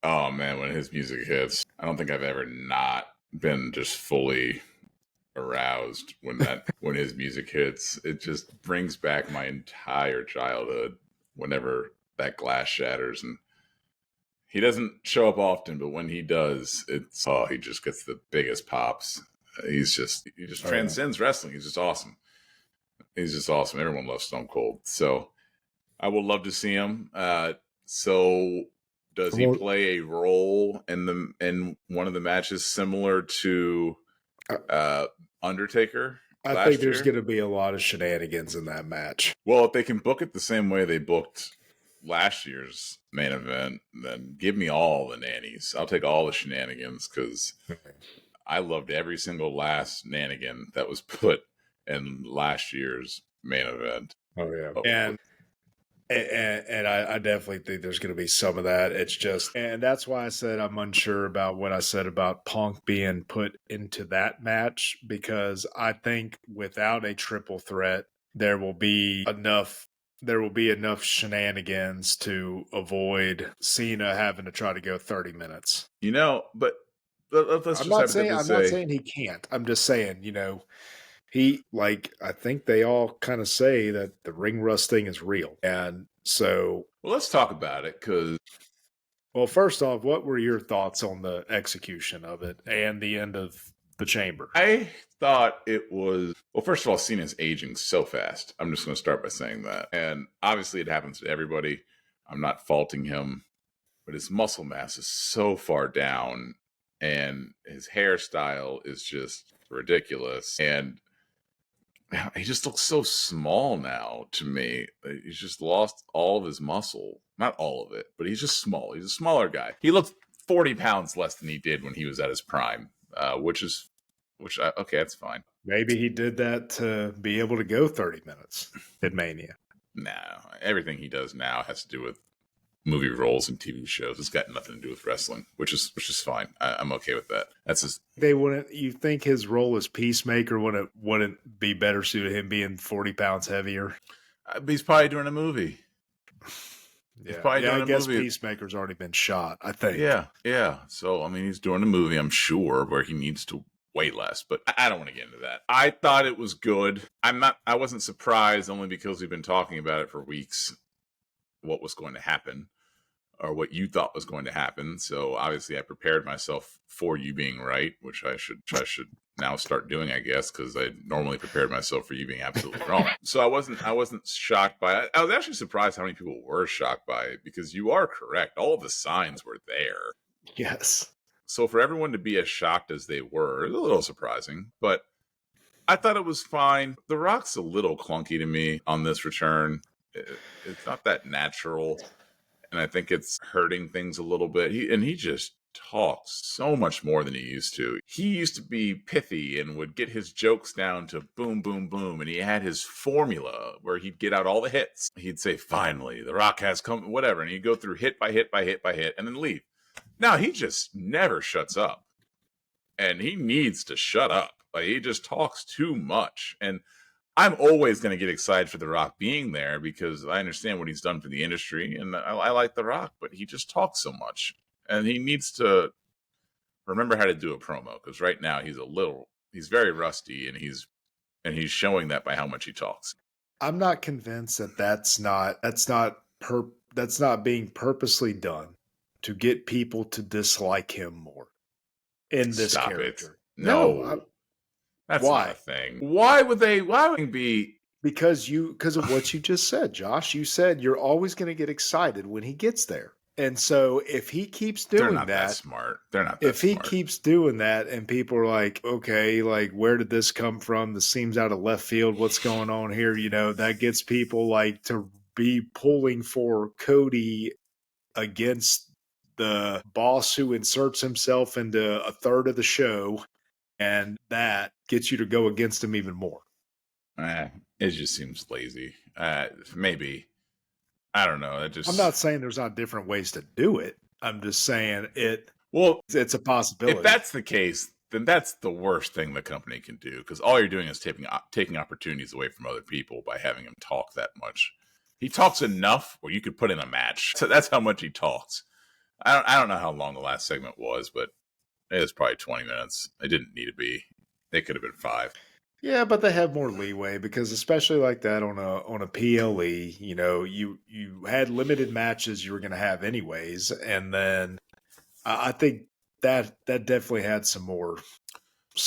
Oh man, when his music hits, I don't think I've ever not been just fully aroused when his music hits. It just brings back my entire childhood whenever that glass shatters. And he doesn't show up often, but when he does, he just gets the biggest pops. He just transcends wrestling. He's just awesome. Everyone loves Stone Cold. So I would love to see him. So does he play a role in one of the matches similar to Undertaker? I think there's going to be a lot of shenanigans in that match. Well, if they can book it the same way they booked last year's main event, then give me all the nannies. I'll take all the shenanigans because I loved every single last shenanigan that was put in last year's main event. Oh yeah, and I definitely think there's going to be some of that. It's just, and that's why I said I'm unsure about what I said about Punk being put into that match, because I think without a triple threat, there will be enough shenanigans to avoid Cena having to try to go 30 minutes. But I'm not saying he can't. I'm just saying, I think they all kind of say that the ring rust thing is real. And so... Well, let's talk about it, because... Well, first off, what were your thoughts on the execution of it and the end of the chamber? I thought it was... Well, first of all, Cena's aging so fast. I'm just going to start by saying that. And obviously it happens to everybody. I'm not faulting him. But his muscle mass is so far down. And his hairstyle is just ridiculous. And... he just looks so small now to me. He's just lost all of his muscle. Not all of it, but he's just small. He's a smaller guy. He looks 40 pounds less than he did when he was at his prime, okay, that's fine. Maybe he did that to be able to go 30 minutes at Mania. No, everything he does now has to do with movie roles and TV shows. It's got nothing to do with wrestling, which is fine. I'm okay with that. That's just... You think his role as Peacemaker wouldn't be better suited him being 40 pounds heavier? He's probably doing a movie. I guess Peacemaker's already been shot, I think. Yeah. So, he's doing a movie, I'm sure, where he needs to weigh less, but I don't want to get into that. I thought it was good. I wasn't surprised, only because we've been talking about it for weeks, what was going to happen, or what you thought was going to happen. So obviously I prepared myself for you being right, which I should now start doing, I guess, because I normally prepared myself for you being absolutely wrong. So I wasn't shocked by it. I was actually surprised how many people were shocked by it, because you are correct. All of the signs were there. Yes. So for everyone to be as shocked as they were, it's a little surprising, but I thought it was fine. The Rock's a little clunky to me on this return. It's not that natural, and I think it's hurting things a little bit. He just talks so much more than he used to. He used to be pithy and would get his jokes down to boom, boom, boom, and he had his formula where he'd get out all the hits. He'd say, finally, The Rock has come, whatever, and he'd go through hit by hit by hit by hit, and then leave. Now, he just never shuts up, and he needs to shut up. Like, he just talks too much, and I'm always going to get excited for The Rock being there, because I understand what he's done for the industry, and I like The Rock, but he just talks so much. And he needs to remember how to do a promo, because right now he's very rusty, and he's showing that by how much he talks. I'm not convinced that's not being purposely done to get people to dislike him more in this character. No. That's not a thing. Why would they be? Because of what you just said, Josh. You said you're always going to get excited when he gets there. And so if he keeps doing They're not that smart. They're not that If he keeps doing that and people are like, okay, like, where did this come from? This seems out of left field. What's going on here? That gets people like to be pulling for Cody against the boss who inserts himself into a third of the show, and that gets you to go against him even more. It just seems lazy. Maybe. I don't know. I'm not saying there's not different ways to do it. I'm just saying it's a possibility. If that's the case, then that's the worst thing the company can do, because all you're doing is taking opportunities away from other people by having him talk that much. He talks enough where you could put in a match. So that's how much he talks. I don't know how long the last segment was, but it was probably 20 minutes. It didn't need to be. It could have been 5. Yeah, but they have more leeway because especially like that on a PLE, you had limited matches you were going to have anyways, and then I think that definitely had some more.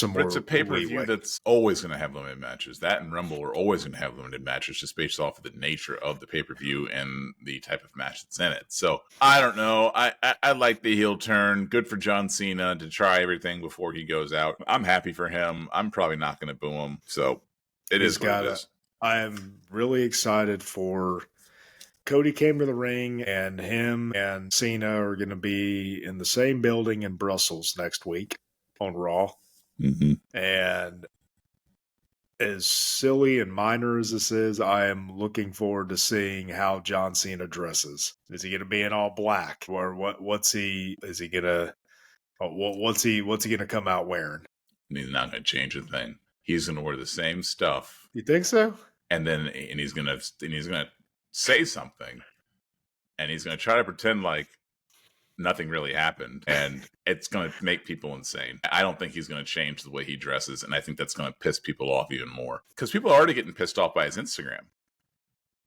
But it's a pay-per-view that's always going to have limited matches. That and Rumble are always going to have limited matches just based off of the nature of the pay-per-view and the type of match that's in it. So, I don't know. I like the heel turn. Good for John Cena to try everything before he goes out. I'm happy for him. I'm probably not going to boo him. So, it is what it is. I am really excited for Cody came to the ring, and him and Cena are going to be in the same building in Brussels next week on Raw. Mm-hmm. And as silly and minor as this is, I am looking forward to seeing how John Cena dresses. Is he going to be in all black, or what's he gonna come out wearing? He's not going to change a thing. He's going to wear the same stuff. You think so? And he's going to say something, and he's going to try to pretend like nothing really happened, and it's going to make people insane. I don't think he's going to change the way he dresses, and I think that's going to piss people off even more, because people are already getting pissed off by his Instagram,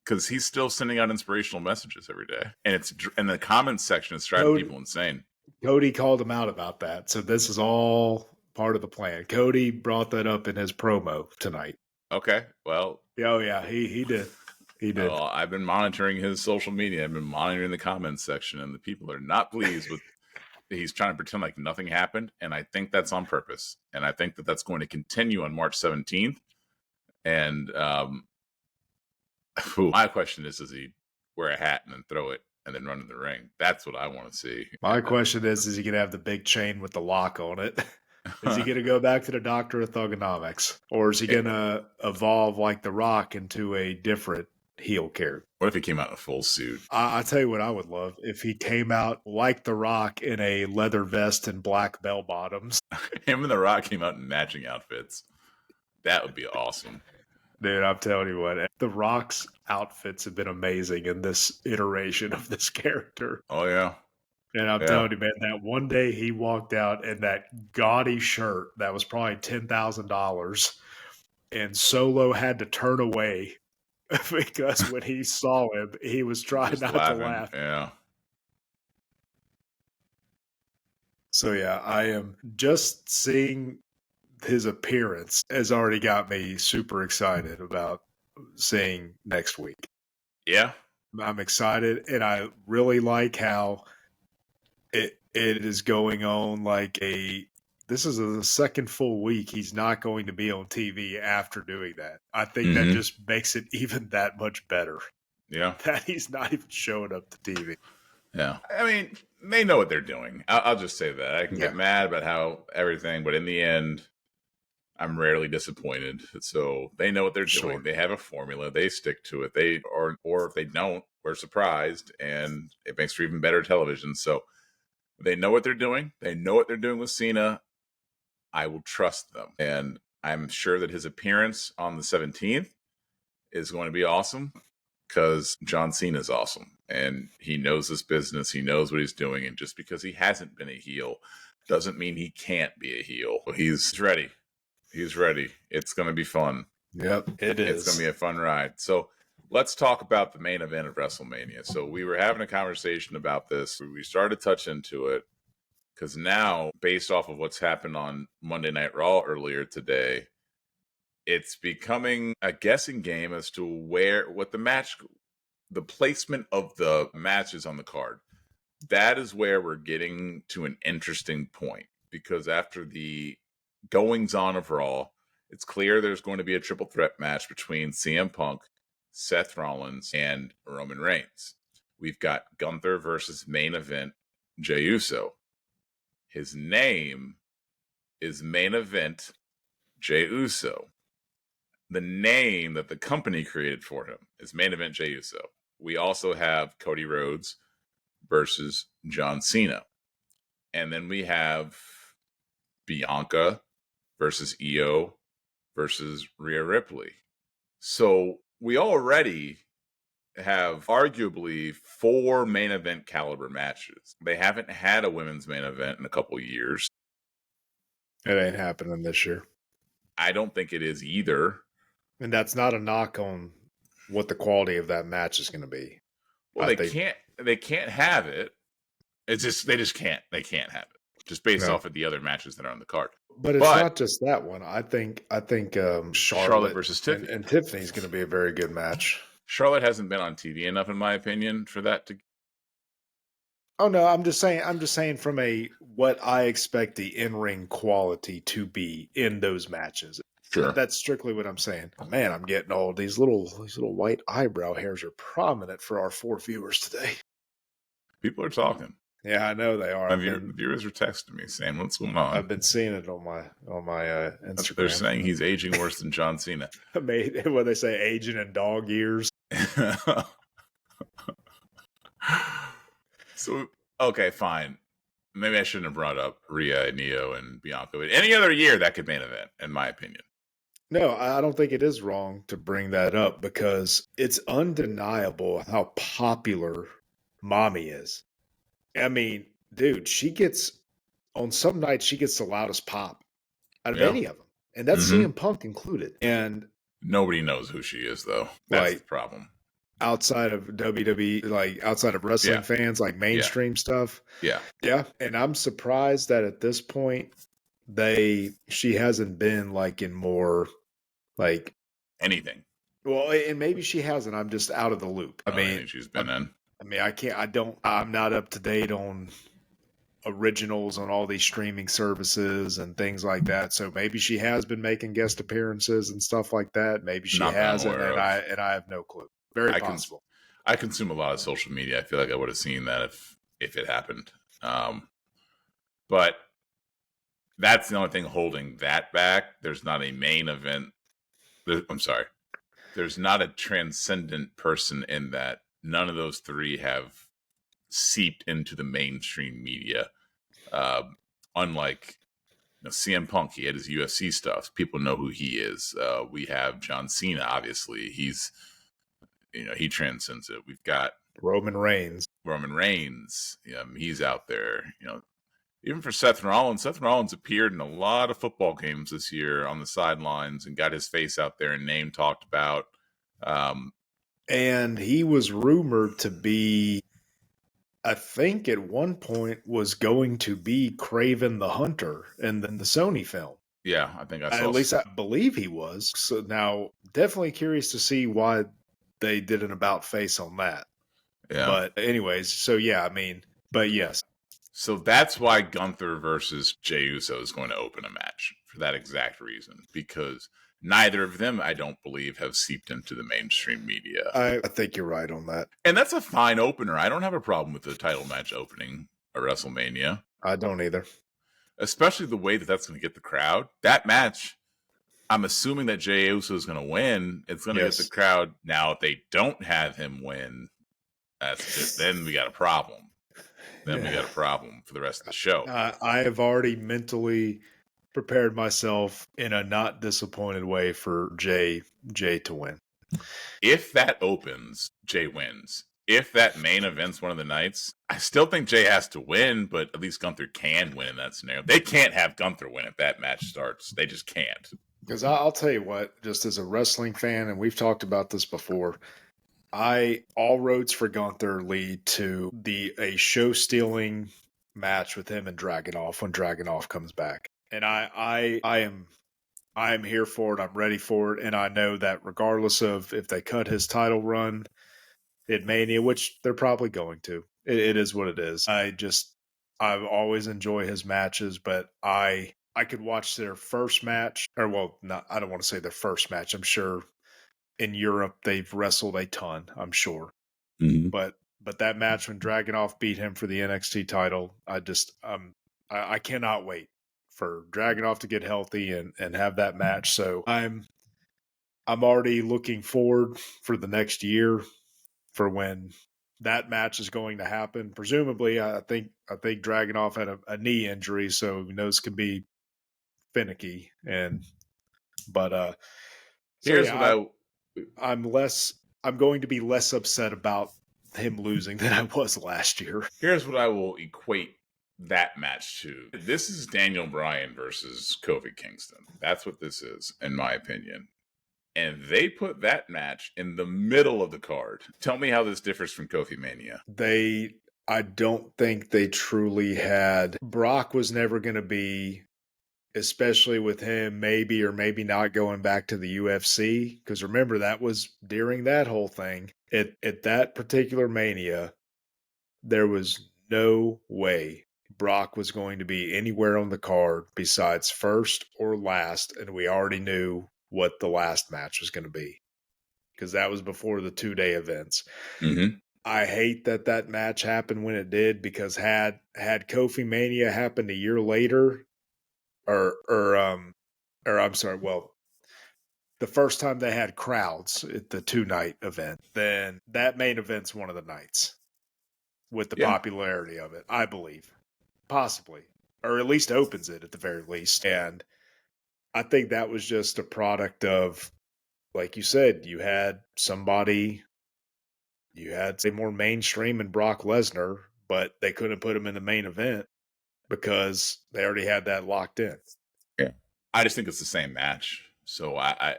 because he's still sending out inspirational messages every day, and it's in the comments section is driving people insane. Cody called him out about that, so this is all part of the plan. Cody brought that up in his promo tonight. Okay, well, yeah, he did. He did. Well, I've been monitoring his social media. I've been monitoring the comments section, and the people are not pleased with. He's trying to pretend like nothing happened, and I think that's on purpose. And I think that that's going to continue on March 17th. And my question is, does he wear a hat and then throw it and then run in the ring? That's what I want to see. My question is he going to have the big chain with the lock on it? Is he going to go back to the Doctor of Thugonomics? Or is he going to evolve like The Rock into a different heel character? What if he came out in a full suit? I tell you what I would love, if he came out like The Rock in a leather vest and black bell bottoms. Him and The Rock came out in matching outfits. That would be awesome. Dude, I'm telling you what, The Rock's outfits have been amazing in this iteration of this character. Oh, yeah. And I'm telling you, man, that one day he walked out in that gaudy shirt that was probably $10,000, and Solo had to turn away because when he saw him, he was trying not to laugh. Yeah. So, yeah, I am just seeing his appearance has already got me super excited about seeing next week. Yeah. I'm excited, and I really like how it is going on like this is the second full week he's not going to be on TV after doing that. I think that just makes it even that much better. Yeah. That he's not even showing up to TV. Yeah. I mean, they know what they're doing. I'll just say that. I can get mad about how everything, but in the end, I'm rarely disappointed. So they know what they're doing. Sure. They have a formula. They stick to it. Or if they don't, we're surprised, and it makes for even better television. So they know what they're doing. They know what they're doing with Cena. I will trust them. And I'm sure that his appearance on the 17th is going to be awesome, because John Cena is awesome. And he knows this business. He knows what he's doing. And just because he hasn't been a heel doesn't mean he can't be a heel. He's ready. He's ready. It's going to be fun. Yep, it is. It's going to be a fun ride. So let's talk about the main event of WrestleMania. So we were having a conversation about this. We started to touch into it because now, based off of what's happened on Monday Night Raw earlier today, it's becoming a guessing game as to the placement of the matches on the card. That is where we're getting to an interesting point, because after the goings on of Raw, it's clear there's going to be a triple threat match between CM Punk, Seth Rollins, and Roman Reigns. We've got Gunther versus main event Jey Uso. His name is Main Event Jey Uso. The name that the company created for him is Main Event Jey Uso. We also have Cody Rhodes versus John Cena. And then we have Bianca versus Io versus Rhea Ripley. So we already have arguably 4 main event caliber matches. They haven't had a women's main event in a couple of years. It ain't happening this year. I don't think it is either. And that's not a knock on what the quality of that match is going to be. Well, they can't have it. It's just they just can't. They can't have it just based off of the other matches that are on the card. But it's not just that one. I think Charlotte versus Tiffany and Tiffany's going to be a very good match. Charlotte hasn't been on TV enough, in my opinion, for that to. Oh no, I'm just saying from what I expect the in-ring quality to be in those matches. Sure. That's strictly what I'm saying. Man, I'm getting old. These little white eyebrow hairs are prominent for our 4 viewers today. People are talking. Yeah, I know they are. Viewers are texting me saying, "What's going on?" I've been seeing it on my Instagram. They're saying he's aging worse than John Cena. What they say, aging in dog years. So, okay, fine. Maybe I shouldn't have brought up Rhea and Io and Bianca. But any other year, that could main event, in my opinion. No, I don't think it is wrong to bring that up because it's undeniable how popular Mommy is. I mean, dude, on some nights, she gets the loudest pop out of any of them. And that's CM Punk included. And nobody knows who she is, though. That's the problem. Outside of WWE, outside of wrestling fans, mainstream stuff. Yeah. Yeah. And I'm surprised that at this point, she hasn't been in more anything. Well, and maybe she hasn't. I'm just out of the loop. I think she's been in. I mean, I'm not up to date on originals on all these streaming services and things like that. So maybe she has been making guest appearances and stuff like that. Maybe she hasn't, and I have no clue. Very possible. I consume a lot of social media. I feel like I would have seen that if it happened. But that's the only thing holding that back. There's not a main event. I'm sorry. There's not a transcendent person in that. None of those 3 have seeped into the mainstream media. Unlike CM Punk, he had his UFC stuff. People know who he is. We have John Cena, obviously. He's, he transcends it. We've got Roman Reigns. He's out there. Even for Seth Rollins appeared in a lot of football games this year on the sidelines and got his face out there and name talked about. And he was rumored to be, I think at one point, was going to be Kraven the Hunter in the Sony film. Yeah, I think I saw. At least I believe he was. So now, definitely curious to see why they did an about face on that. Yeah. But anyways, so yeah, but yes. So that's why Gunther versus Jey Uso is going to open a match for that exact reason, because neither of them, I don't believe, have seeped into the mainstream media. I think you're right on that. And that's a fine opener. I don't have a problem with the title match opening a WrestleMania. I don't either. Especially the way that that's going to get the crowd. That match, I'm assuming that Jey Uso is going to win. It's going to get the crowd. Now, if they don't have him win, then we got a problem. Then we got a problem for the rest of the show. I have already mentally prepared myself in a not disappointed way for Jay to win. If that opens, Jay wins. If that main event's one of the nights, I still think Jay has to win, but at least Gunther can win in that scenario. They can't have Gunther win if that match starts. They just can't. Because I'll tell you what, just as a wrestling fan, and we've talked about this before, all roads for Gunther lead to a show-stealing match with him and Dragunov when Dragunov comes back. And I am here for it. I'm ready for it. And I know that regardless of if they cut his title run at Mania, which they're probably going to, it is what it is. I always enjoy his matches, but I could watch their first match, or I don't want to say their first match. I'm sure in Europe they've wrestled a ton, I'm sure. Mm-hmm. But that match when Dragunov beat him for the NXT title, I cannot wait for Dragunov to get healthy and have that match. So I'm already looking forward for the next year for when that match is going to happen. Presumably, I think Dragunov had a knee injury, so who knows, can be finicky. So Here's yeah, what I'm going to be less upset about him losing than I was last year. Here's what I will equate that match to. This is Daniel Bryan versus Kofi Kingston. That's what this is, in my opinion. And they put that match in the middle of the card. Tell me how this differs from Kofi Mania. I don't think they truly had. Brock was never going to be, especially with him maybe or maybe not going back to the UFC. Because remember, that was during that whole thing. At that particular Mania, there was no way Brock was going to be anywhere on the card besides first or last. And we already knew what the last match was going to be because that was before the 2-day events. Mm-hmm. I hate that match happened when it did, because had Kofi Mania happened a year later, or I'm sorry, well, the first time they had crowds at the 2-night event, then that main event's one of the nights with the popularity of it, I believe, possibly, or at least opens it at the very least. And I think that was just a product of, like you said, you had somebody. You had, say, more mainstream in Brock Lesnar, but they couldn't put him in the main event because they already had that locked in. Yeah. I just think it's the same match. So I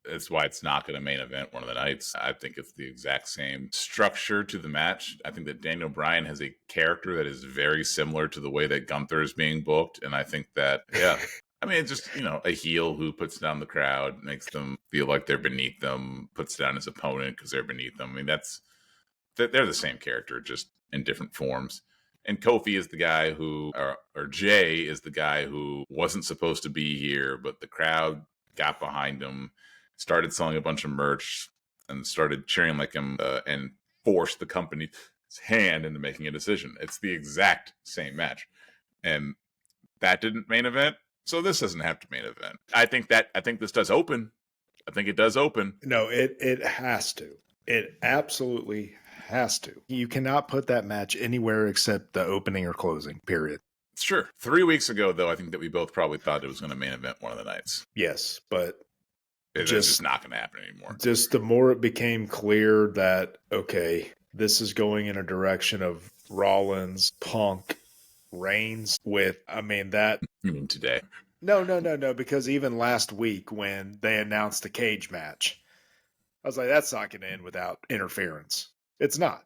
that's why it's not going to main event one of the nights. I think it's the exact same structure to the match. I think that Daniel Bryan has a character that is very similar to the way that Gunther is being booked. And I think that, I mean, it's just, a heel who puts down the crowd, makes them feel like they're beneath them, puts down his opponent because they're beneath them. I mean, they're the same character, just in different forms. And Kofi is the guy who, or Jay is the guy who wasn't supposed to be here, but the crowd got behind him, started selling a bunch of merch, and started cheering like him, and forced the company's hand into making a decision. It's the exact same match. And that didn't main event, so this doesn't have to main event. I think this does open. I think it does open. No, it has to. It absolutely has to. You cannot put that match anywhere except the opening or closing, period. Sure. 3 weeks ago, though, I think that we both probably thought it was going to main event one of the nights. Yes, but it's just not going to happen anymore. Just the more it became clear that, okay, this is going in a direction of Rollins, Punk, Reigns with, I mean, that. You mean today? No, because even last week when they announced the cage match, I was like, that's not going to end without interference. It's not.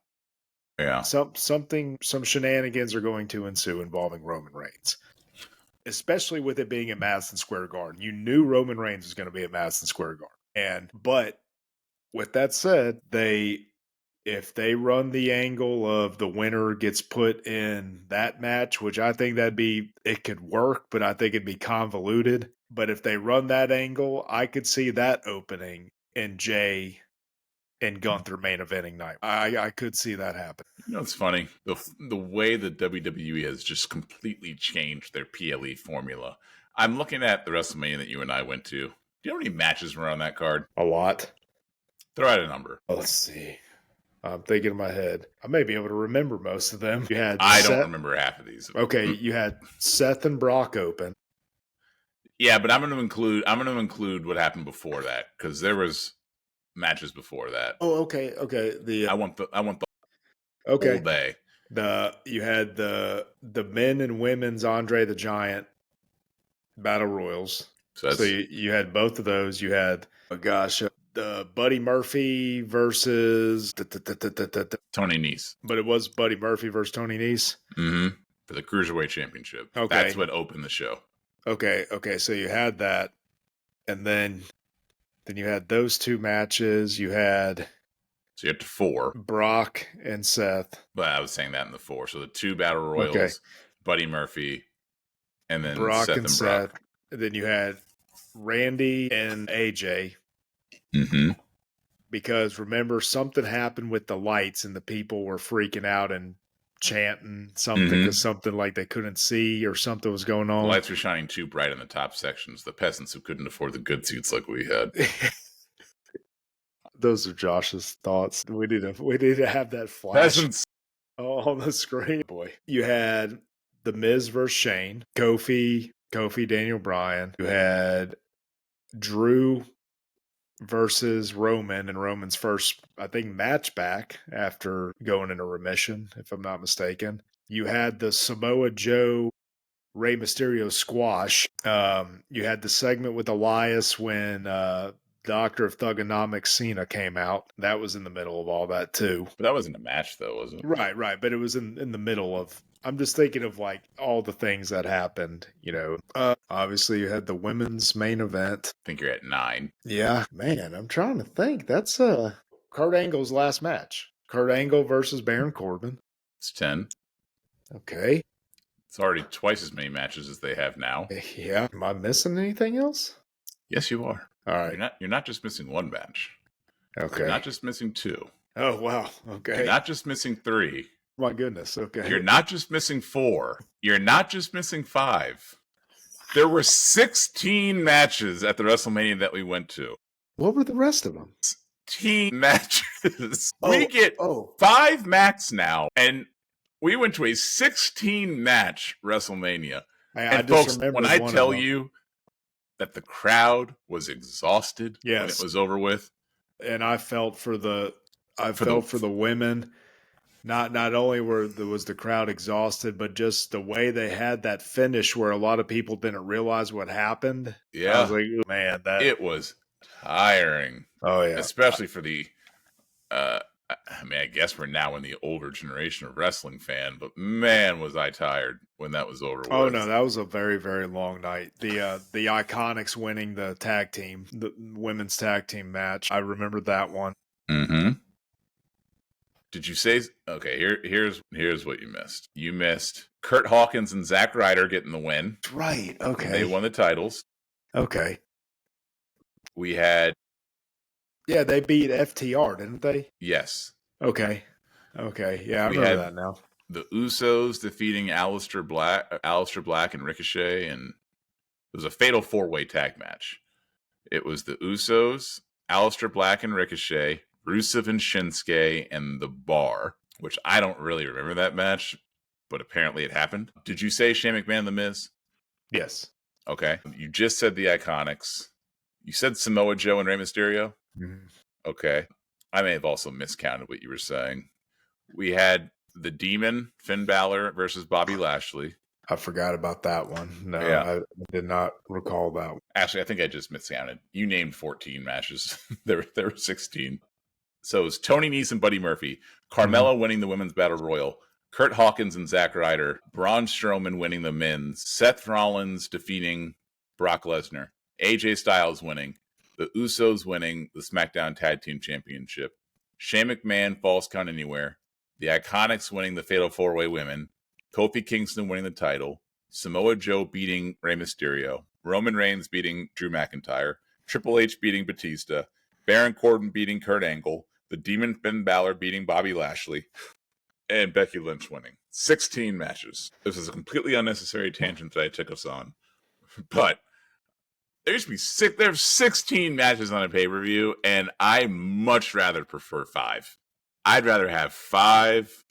Yeah. Some shenanigans are going to ensue involving Roman Reigns, especially with it being at Madison Square Garden. You knew Roman Reigns was going to be at Madison Square Garden. But with that said, if they run the angle of the winner gets put in that match, which I think it could work, but I think it'd be convoluted. But if they run that angle, I could see that opening and Jay and Gunther main eventing night. I could see that happen. It's funny. The way the WWE has just completely changed their PLE formula. I'm looking at the WrestleMania that you and I went to. Do you know how many matches were on that card? A lot. Throw out a number. Let's see. I'm thinking in my head. I may be able to remember most of them. I don't remember half of these. Okay, you had Seth and Brock open. Yeah, but I'm going to include what happened before that, because there was matches before that. Oh, okay. I want the okay. whole day. You had the men and women's Andre the Giant Battle Royals. So you had both of those. You had, the Buddy Murphy versus Tony Nese. But it was Buddy Murphy versus Tony Nese? Mm-hmm. For the Cruiserweight Championship. Okay. That's what opened the show. Okay. So you had that. And then you had those two matches. So you had to 4. Brock and Seth. But I was saying that in the 4. So the 2 Battle Royals, Buddy Murphy, and then Brock Seth and Brock. And then you had Randy and AJ. Mm-hmm. because remember something happened with the lights and the people were freaking out and chanting something because something like they couldn't see or something was going on. The lights were shining too bright in the top sections. The peasants who couldn't afford the good seats like we had. Those are Josh's thoughts. We need to have that flash Peasants. on the screen. Boy, you had the Miz versus Shane, Kofi, Daniel Bryan. You had Drew versus Roman, and Roman's first, I think, match back after going into remission, if I'm not mistaken. You had the Samoa Joe Rey Mysterio squash. You had the segment with Elias when Doctor of Thugonomics Cena came out. That was in the middle of all that too. But that wasn't a match though, was it? Right. But it was in the middle of, I'm just thinking of like all the things that happened, obviously you had the women's main event. I think you're at 9. Yeah, man, I'm trying to think. That's Kurt Angle's last match. Kurt Angle versus Baron Corbin. It's 10. Okay. It's already twice as many matches as they have now. Yeah. Am I missing anything else? Yes, you are. All right. You're not just missing 1 match. Okay. You're not just missing 2. Oh, wow. Okay. You're not just missing 3. My goodness. Okay. You're not just missing 4. You're not just missing 5. There were 16 matches at the WrestleMania that we went to. What were the rest of them? 16 matches. We get 5 max now, and we went to a 16-match WrestleMania. And folks, when I tell you that the crowd was exhausted when it was over with, and I felt for the women. Not only was the crowd exhausted, but just the way they had that finish where a lot of people didn't realize what happened. Yeah. I was like, man, it was tiring. Oh, yeah. Especially for the, I guess we're now in the older generation of wrestling fan, but man, was I tired when that was over. Oh, no, that was a very, very long night. The Iconics winning the women's tag team match. I remember that one. Mm-hmm. Did you say, okay, here's what you missed. You missed Kurt Hawkins and Zack Ryder getting the win. Right, okay. They won the titles. Okay. We had... Yeah, they beat FTR, didn't they? Yes. Okay. Yeah, I remember that now. The Usos defeating Aleister Black and Ricochet, and it was a fatal 4-way tag match. It was the Usos, Aleister Black and Ricochet, Rusev and Shinsuke, and The Bar, which I don't really remember that match, but apparently it happened. Did you say Shane McMahon and The Miz? Yes. Okay. You just said the Iconics. You said Samoa Joe and Rey Mysterio? Mm-hmm. Okay. I may have also miscounted what you were saying. We had the Demon, Finn Balor versus Bobby Lashley. I forgot about that one. No, yeah. I did not recall that one. Actually, I think I just miscounted. You named 14 matches. there were 16. So it was Tony Nese and Buddy Murphy, Carmella winning the Women's Battle Royal, Kurt Hawkins and Zack Ryder, Braun Strowman winning the men's, Seth Rollins defeating Brock Lesnar, AJ Styles winning, the Usos winning the SmackDown Tag Team Championship, Shane McMahon Falls Count Anywhere, the Iconics winning the Fatal 4-Way Women, Kofi Kingston winning the title, Samoa Joe beating Rey Mysterio, Roman Reigns beating Drew McIntyre, Triple H beating Batista, Baron Corbin beating Kurt Angle, the Demon Finn Balor beating Bobby Lashley, and Becky Lynch winning. 16 matches. This is a completely unnecessary tangent that I took us on. But there's 16 matches on a pay-per-view, and I much rather prefer 5. I'd rather have 5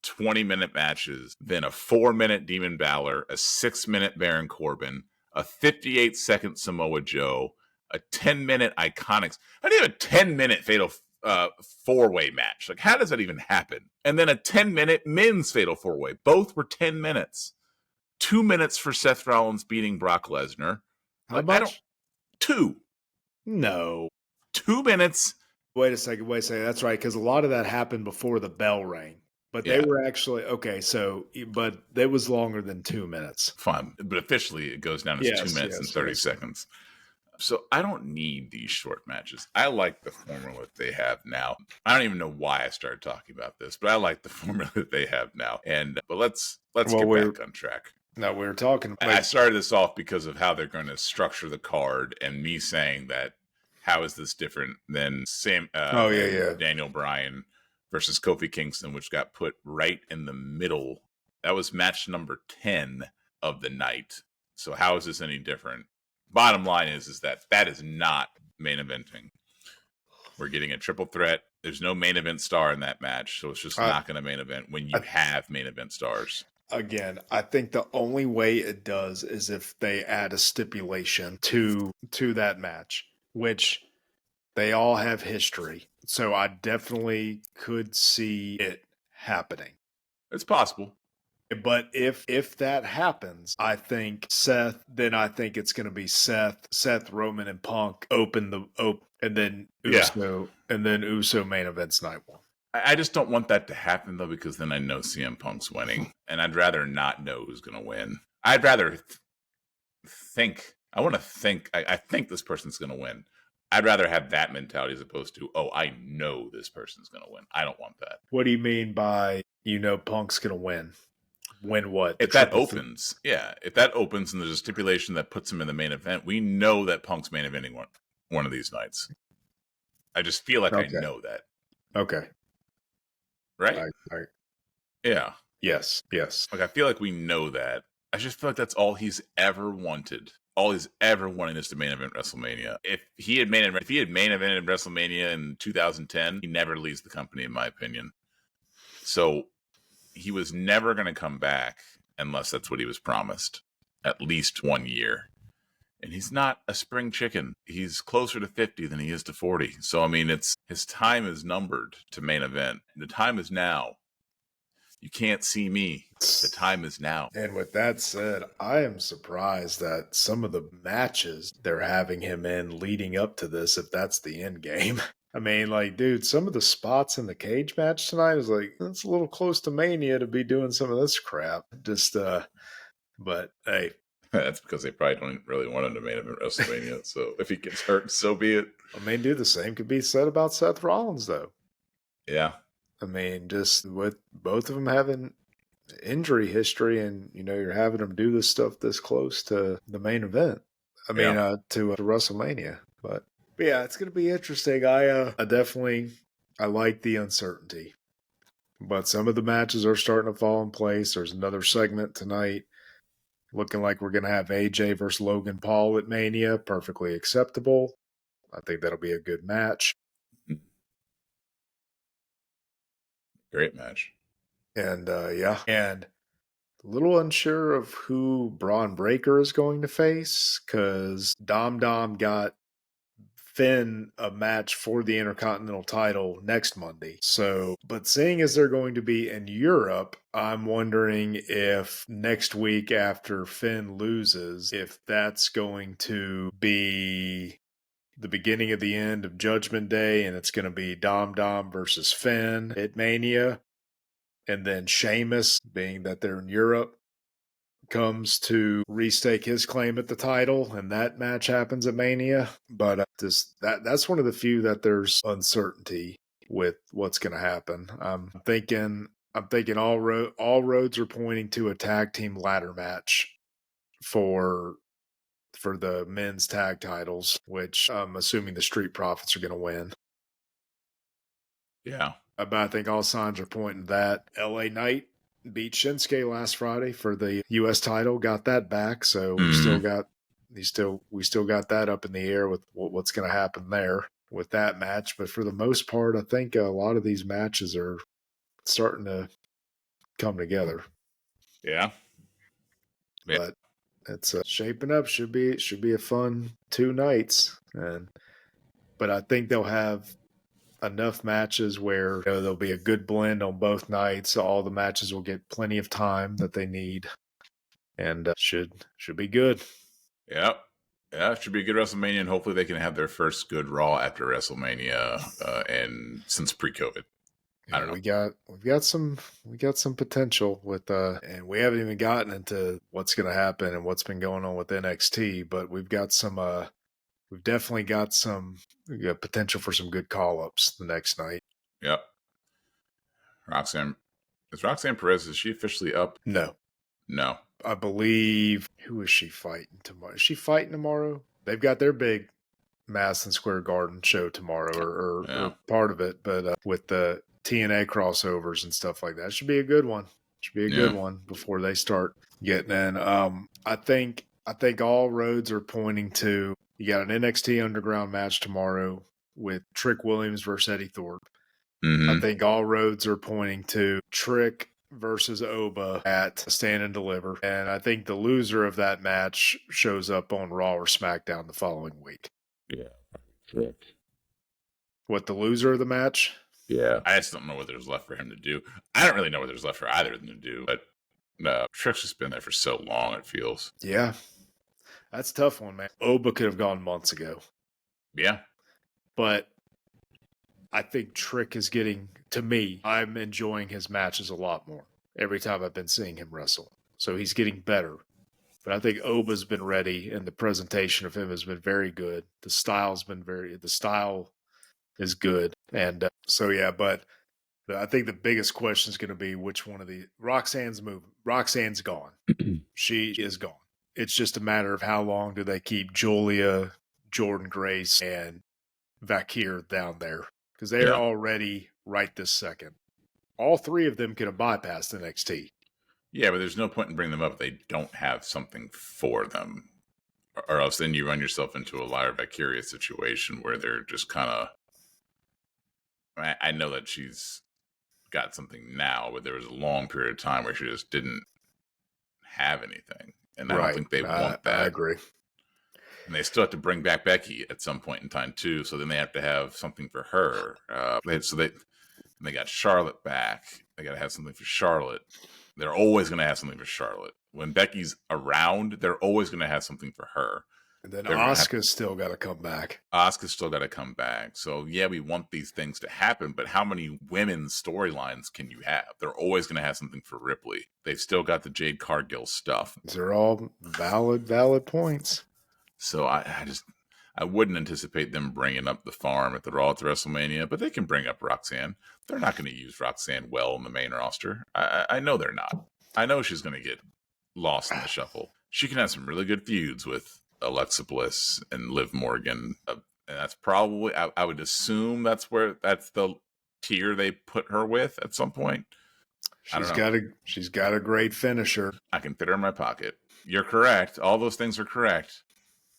20-minute matches than a 4-minute Demon Balor, a 6-minute Baron Corbin, a 58-second Samoa Joe, a 10-minute Iconics. I need a 10-minute Fatal 4-way match. Like, how does that even happen? And then a 10-minute men's Fatal 4-way. Both were 10 minutes. 2 minutes for Seth Rollins beating Brock Lesnar. How much? 2. No. 2 minutes. Wait a second. That's right, because a lot of that happened before the bell rang. But they were actually, okay, but it was longer than 2 minutes. Fine. But officially, it goes down as 2 minutes and 30 seconds. So I don't need these short matches. I like the formula that they have now. I don't even know why I started talking about this, but I like the formula that they have now. But let's get back on track. No, we were talking. I started this off because of how they're going to structure the card, and me saying that how is this different than Daniel Bryan versus Kofi Kingston, which got put right in the middle. That was match number 10 of the night. So how is this any different? Bottom line is that is not main eventing. We're getting a triple threat. There's no main event star in that match, so it's just not going to main event when you have main event stars. Again, I think the only way it does is if they add a stipulation to that match, which they all have history. So I definitely could see it happening. It's possible. But if that happens, I think it's going to be Seth, Roman, and Punk and then Uso, and then Uso main events night one. I just don't want that to happen, though, because then I know CM Punk's winning, and I'd rather not know who's going to win. I'd rather think. I want to think. I think this person's going to win. I'd rather have that mentality as opposed to, oh, I know this person's going to win. I don't want that. What do you mean by Punk's going to win? Win what? If that opens, if that opens and there's a stipulation that puts him in the main event, we know that Punk's main eventing one of these nights. I just feel like I know that. Okay. Right? Right. Yeah. Yes. Like, I feel like we know that. I just feel like that's all he's ever wanted. All he's ever wanted is to main event WrestleMania. If he had main evented WrestleMania in 2010, he never leaves the company, in my opinion. So he was never going to come back unless that's what he was promised. At least 1 year. And he's not a spring chicken. He's closer to 50 than he is to 40. So, I mean, his time is numbered to main event. The time is now. You can't see me. The time is now. And with that said, I am surprised that some of the matches they're having him in leading up to this, if that's the end game. I mean, like, dude, some of the spots in the cage match tonight is like, it's a little close to Mania to be doing some of this crap. But hey. That's because they probably don't really want him to main event WrestleMania. So if he gets hurt, so be it. I mean, dude, the same could be said about Seth Rollins, though. Yeah. I mean, just with both of them having injury history and, you're having them do this stuff this close to the main event. I mean, to WrestleMania. But yeah, it's going to be interesting. I like the uncertainty. But some of the matches are starting to fall in place. There's another segment tonight. Looking like we're going to have AJ versus Logan Paul at Mania. Perfectly acceptable. I think that'll be a good match. Great match. And, And a little unsure of who Braun Breaker is going to face because Dom got Finn a match for the Intercontinental title next Monday. So, but seeing as they're going to be in Europe, I'm wondering if next week after Finn loses, if that's going to be the beginning of the end of Judgment Day and it's going to be Dom versus Finn at Mania. And then Sheamus, being that they're in Europe, comes to restake his claim at the title, and that match happens at Mania. But that's one of the few that there's uncertainty with what's going to happen. I'm thinking all roads are pointing to a tag team ladder match for the men's tag titles, which I'm assuming the Street Profits are going to win. Yeah. But I think all signs are pointing to that. LA Knight beat Shinsuke last Friday for the U.S. title, got that back. So we still got that up in the air with what's going to happen there with that match. But for the most part, I think a lot of these matches are starting to come together. Yeah. But it's shaping up. Should be a fun 2 nights. But I think they'll have enough matches where there'll be a good blend on both nights. All the matches will get plenty of time that they need, and should be good. Yep. Yeah, it should be a good WrestleMania, and hopefully they can have their first good Raw after WrestleMania, and since pre-COVID. I don't know. We've got some potential with and we haven't even gotten into what's going to happen and what's been going on with NXT, but we've got some we've definitely got some potential for some good call-ups the next night. Yep. Roxanne Perez, is she officially up? No. I believe, who is she fighting tomorrow? Is she fighting tomorrow? They've got their big Madison Square Garden show tomorrow, Yeah. or part of it, but with the TNA crossovers and stuff like that, should be a good one. Should be a good one before they start getting in. I think all roads are pointing to, you got an NXT Underground match tomorrow with Trick Williams versus Eddie Thorpe. I think all roads are pointing to Trick versus Oba at Stand and Deliver. And I think the loser of that match shows up on Raw or SmackDown the following week. Yeah. Trick. What, the loser of the match? Yeah. I just don't know what there's left for him to do. I don't really know what there's left for either of them to do, but no, Trick's just been there for so long, it feels. Yeah. That's a tough one, man. Oba could have gone months ago. Yeah. But I think Trick is getting, to me, I'm enjoying his matches a lot more every time I've been seeing him wrestle. So he's getting better. But I think Oba's been ready, and the presentation of him has been very good. The style is good. And so, yeah, but I think the biggest question is going to be which one of the Roxanne's gone. She is gone. It's just a matter of how long do they keep Julia, Jordan Grace, and Vakir down there, because they are already right this second. All three of them could have bypassed NXT. Yeah, but there's no point in bringing them up if they don't have something for them. Or else then you run yourself into a Lyra Valkyria situation where they're just kind of... I know that she's got something now, but there was a long period of time where she just didn't have anything. And I don't think they want that. I agree. And they still have to bring back Becky at some point in time, too. So then they have to have something for her. They got Charlotte back. They got to have something for Charlotte. They're always going to have something for Charlotte. When Becky's around, they're always going to have something for her. And then Asuka's still got to come back. Asuka's still got to come back. So, yeah, we want these things to happen, but how many women's storylines can you have? They're always going to have something for Ripley. They've still got the Jade Cargill stuff. These are all valid points. So I wouldn't anticipate them bringing up the farm at the Raw at WrestleMania, but they can bring up Roxanne. They're not going to use Roxanne well in the main roster. I know they're not. I know she's going to get lost in the shuffle. She can have some really good feuds with Alexa Bliss and Liv Morgan. And that's probably, I would assume that's the tier they put her with at some point. She's got a great finisher. I can fit her in my pocket. You're correct. All those things are correct.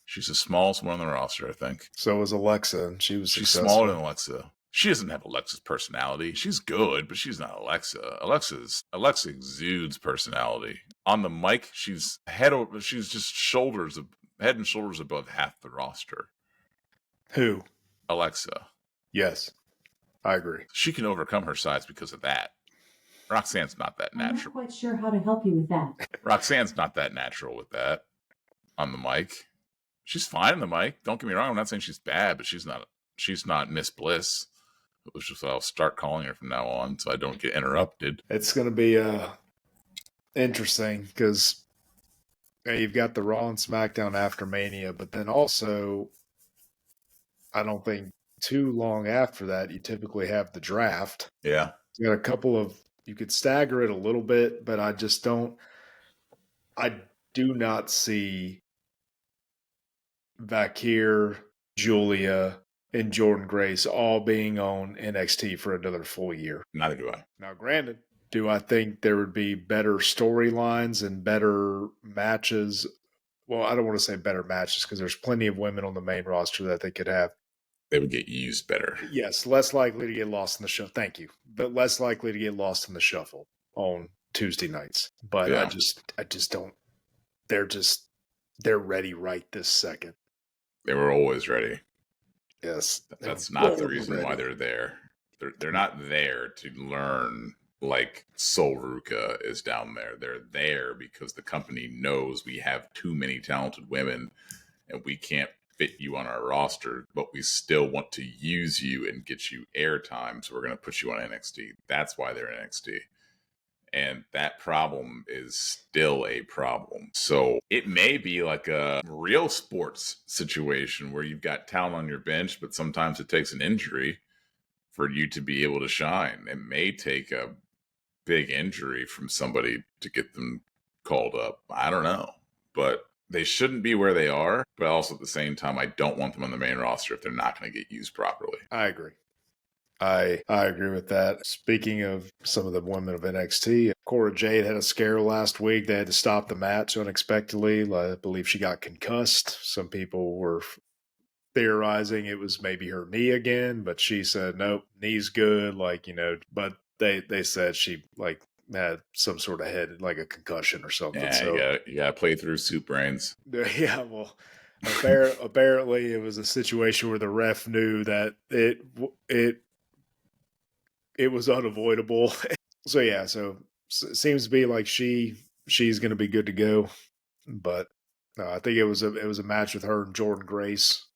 She's the smallest one on the roster, I think. So was Alexa, and she's successful. Smaller than Alexa. She doesn't have Alexa's personality. She's good, but she's not Alexa. Alexa exudes personality. On the mic, she's head and shoulders above half the roster. Who? Alexa. Yes, I agree. She can overcome her size because of that. Roxanne's not that natural. I'm not quite sure how to help you with that. Roxanne's not that natural with that on the mic. She's fine on the mic. Don't get me wrong. I'm not saying she's bad, but she's not Miss Bliss, which is what I'll start calling her from now on so I don't get interrupted. It's going to be interesting because you've got the Raw and SmackDown after Mania, but then also I don't think too long after that you typically have the draft. Yeah. You got a couple of, you could stagger it a little bit, but I do not see Vakir, Julia, and Jordan Grace all being on NXT for another full year. Neither do I. Now, granted, do I think there would be better storylines and better matches? Well, I don't want to say better matches because there's plenty of women on the main roster that they could have. They would get used better. Yes, less likely to get lost in the shuffle. Thank you. But less likely to get lost in the shuffle on Tuesday nights. But yeah. I just don't. They're ready right this second. They were always ready. Yes. That's not the reason why they're there. They're not there to learn like Sol Ruka is down there. They're there because the company knows we have too many talented women and we can't fit you on our roster, but we still want to use you and get you airtime, so we're going to put you on NXT. That's why they're NXT. And that problem is still a problem. So it may be like a real sports situation where you've got talent on your bench, but sometimes it takes an injury for you to be able to shine. It may take a big injury from somebody to get them called up. I don't know. But They shouldn't be where they are, but also at the same time, I don't want them on the main roster if they're not going to get used properly. I agree. I agree with that. Speaking of some of the women of NXT, Cora Jade had a scare last week. They had to stop the match unexpectedly. I believe she got concussed. Some people were theorizing it was maybe her knee again, but she said, nope, knee's good. But they said she had some sort of head, like a concussion or something. Yeah, so you got to play through soup brains. yeah, well, apparently it was a situation where the ref knew that it was unavoidable. So yeah, so it seems to be like she's going to be good to go. But I think it was a match with her and Jordan Grace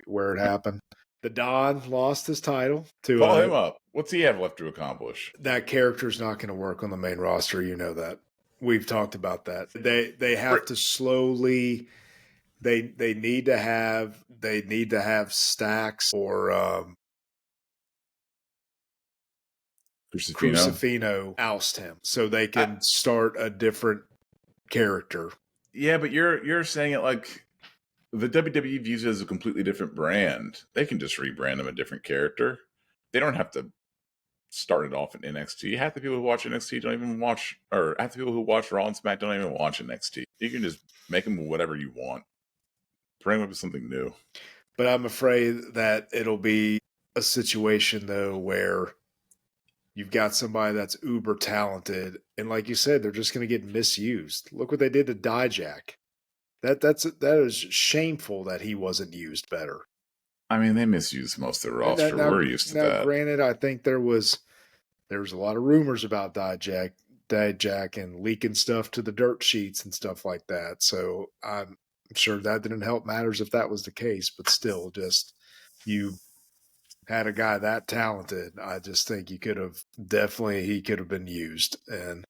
where it happened. The Don lost his title to Call him up. What's he have left to accomplish? That character's not going to work on the main roster. You know that. We've talked about that. They have to slowly. They need to have Stacks or Crucifino oust him so they can start a different character. Yeah, but you're saying it like the WWE views it as a completely different brand. They can just rebrand them a different character. They don't have to start it off in NXT. Half the people who watch NXT don't even watch, or half the people who watch Raw and SmackDown don't even watch NXT. You can just make them whatever you want. Bring them up with something new. But I'm afraid that it'll be a situation, though, where you've got somebody that's uber talented, and like you said, they're just going to get misused. Look what they did to Dijak. That is shameful that he wasn't used better. I mean, they misuse most of the roster. We're used to that. Granted, I think there was a lot of rumors about Dijak and leaking stuff to the dirt sheets and stuff like that. So I'm sure that didn't help matters if that was the case, but still, just you had a guy that talented. I just think he could have been used.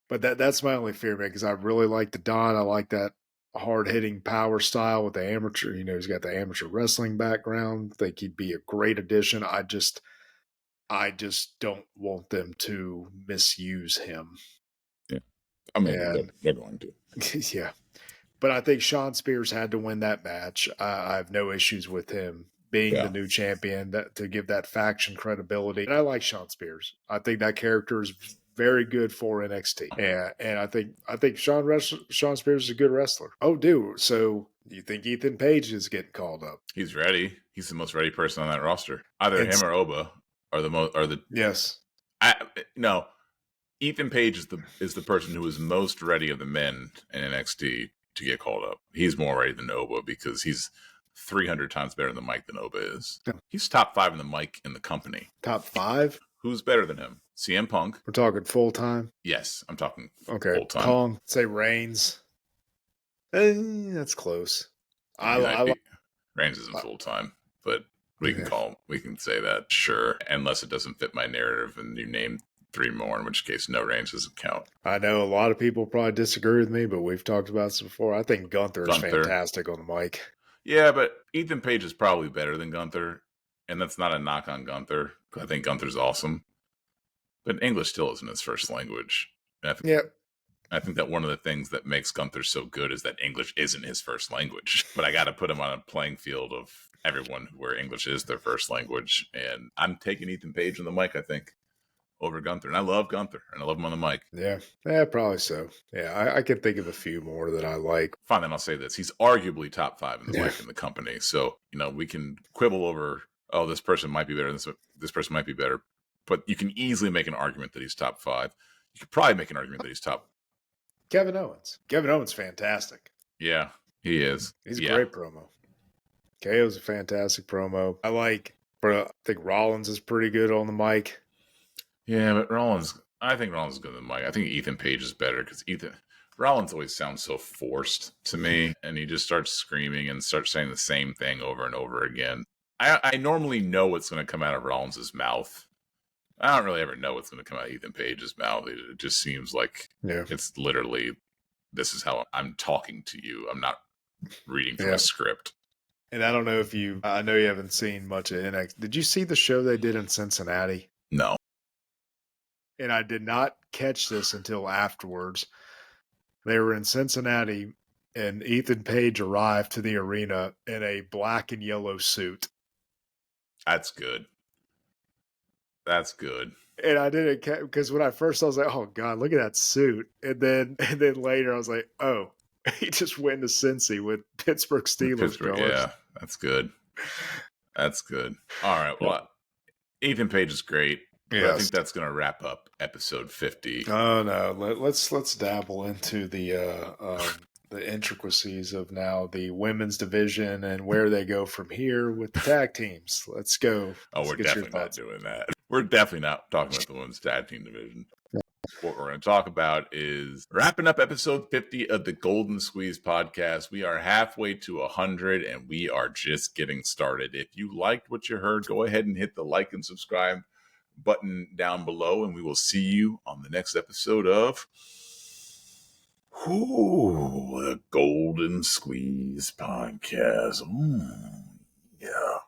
But that's my only fear, man, because I really like the Don. I like that hard hitting power style with the amateur. He's got the amateur wrestling background. I think he'd be a great addition. I just don't want them to misuse him. Yeah. I mean, they're going to. Yeah. But I think Shawn Spears had to win that match. I have no issues with him being the new champion to give that faction credibility. And I like Shawn Spears. I think that character is very good for NXT. And I think Shawn Spears is a good wrestler. Oh, dude. So you think Ethan Page is getting called up? He's ready. He's the most ready person on that roster. Either him or Oba are the yes. No. Ethan Page is the person who is most ready of the men in NXT to get called up. He's more ready than Oba because he's 300 times better in the mic than Oba is. Yeah. He's top 5 in the mic in the company. Top 5? Who's better than him? CM Punk. We're talking full time? Yes, I'm talking full time. Kong, say Reigns. That's close. Reigns isn't full time, but we can say that, sure, unless it doesn't fit my narrative and you name 3 more, in which case no, Reigns doesn't count. I know a lot of people probably disagree with me, but we've talked about this before. I think Gunther is fantastic on the mic. Yeah, but Ethan Page is probably better than Gunther, and that's not a knock on Gunther. I think Gunther's awesome, but English still isn't his first language. I think that one of the things that makes Gunther so good is that English isn't his first language. But I got to put him on a playing field of everyone where English is their first language, and I'm taking Ethan Page on the mic, I think, over Gunther. And I love Gunther, and I love him on the mic. Yeah, probably so. Yeah, I can think of a few more that I like. Fine, then I'll say this. He's arguably top 5 in the mic in the company. So, we can quibble over, oh, this person might be better, this person might be better. But you can easily make an argument that he's top 5. You could probably make an argument that he's top. Kevin Owens, fantastic. Yeah, he is. He's a great promo. KO's a fantastic promo. I think Rollins is pretty good on the mic. Yeah, but I think Rollins is good on the mic. I think Ethan Page is better because Rollins always sounds so forced to me, and he just starts screaming and starts saying the same thing over and over again. I normally know what's going to come out of Rollins' mouth. I don't really ever know what's going to come out of Ethan Page's mouth. It just seems like it's literally, this is how I'm talking to you. I'm not reading from a script. And I don't know if I know you haven't seen much of NXT. Did you see the show they did in Cincinnati? No. And I did not catch this until afterwards. They were in Cincinnati and Ethan Page arrived to the arena in a black and yellow suit. That's good. That's good. And I didn't because when I first I was like, oh God, look at that suit. And then later I was like, oh, he just went to Cincy with Pittsburgh Steelers colors. Yeah, that's good. That's good. All right. Well, Ethan Page is great. But I think that's going to wrap up episode 50. Oh no, let's dabble into the intricacies of now the women's division and where they go from here with the tag teams. Let's go. Oh, we're definitely not doing that. We're definitely not talking about the women's tag team division. What we're going to talk about is wrapping up episode 50 of the Golden Squeeze podcast. We are halfway to 100 and we are just getting started. If you liked what you heard, go ahead and hit the like and subscribe button down below, and we will see you on the next episode of the Golden Squeeze podcast. Yeah.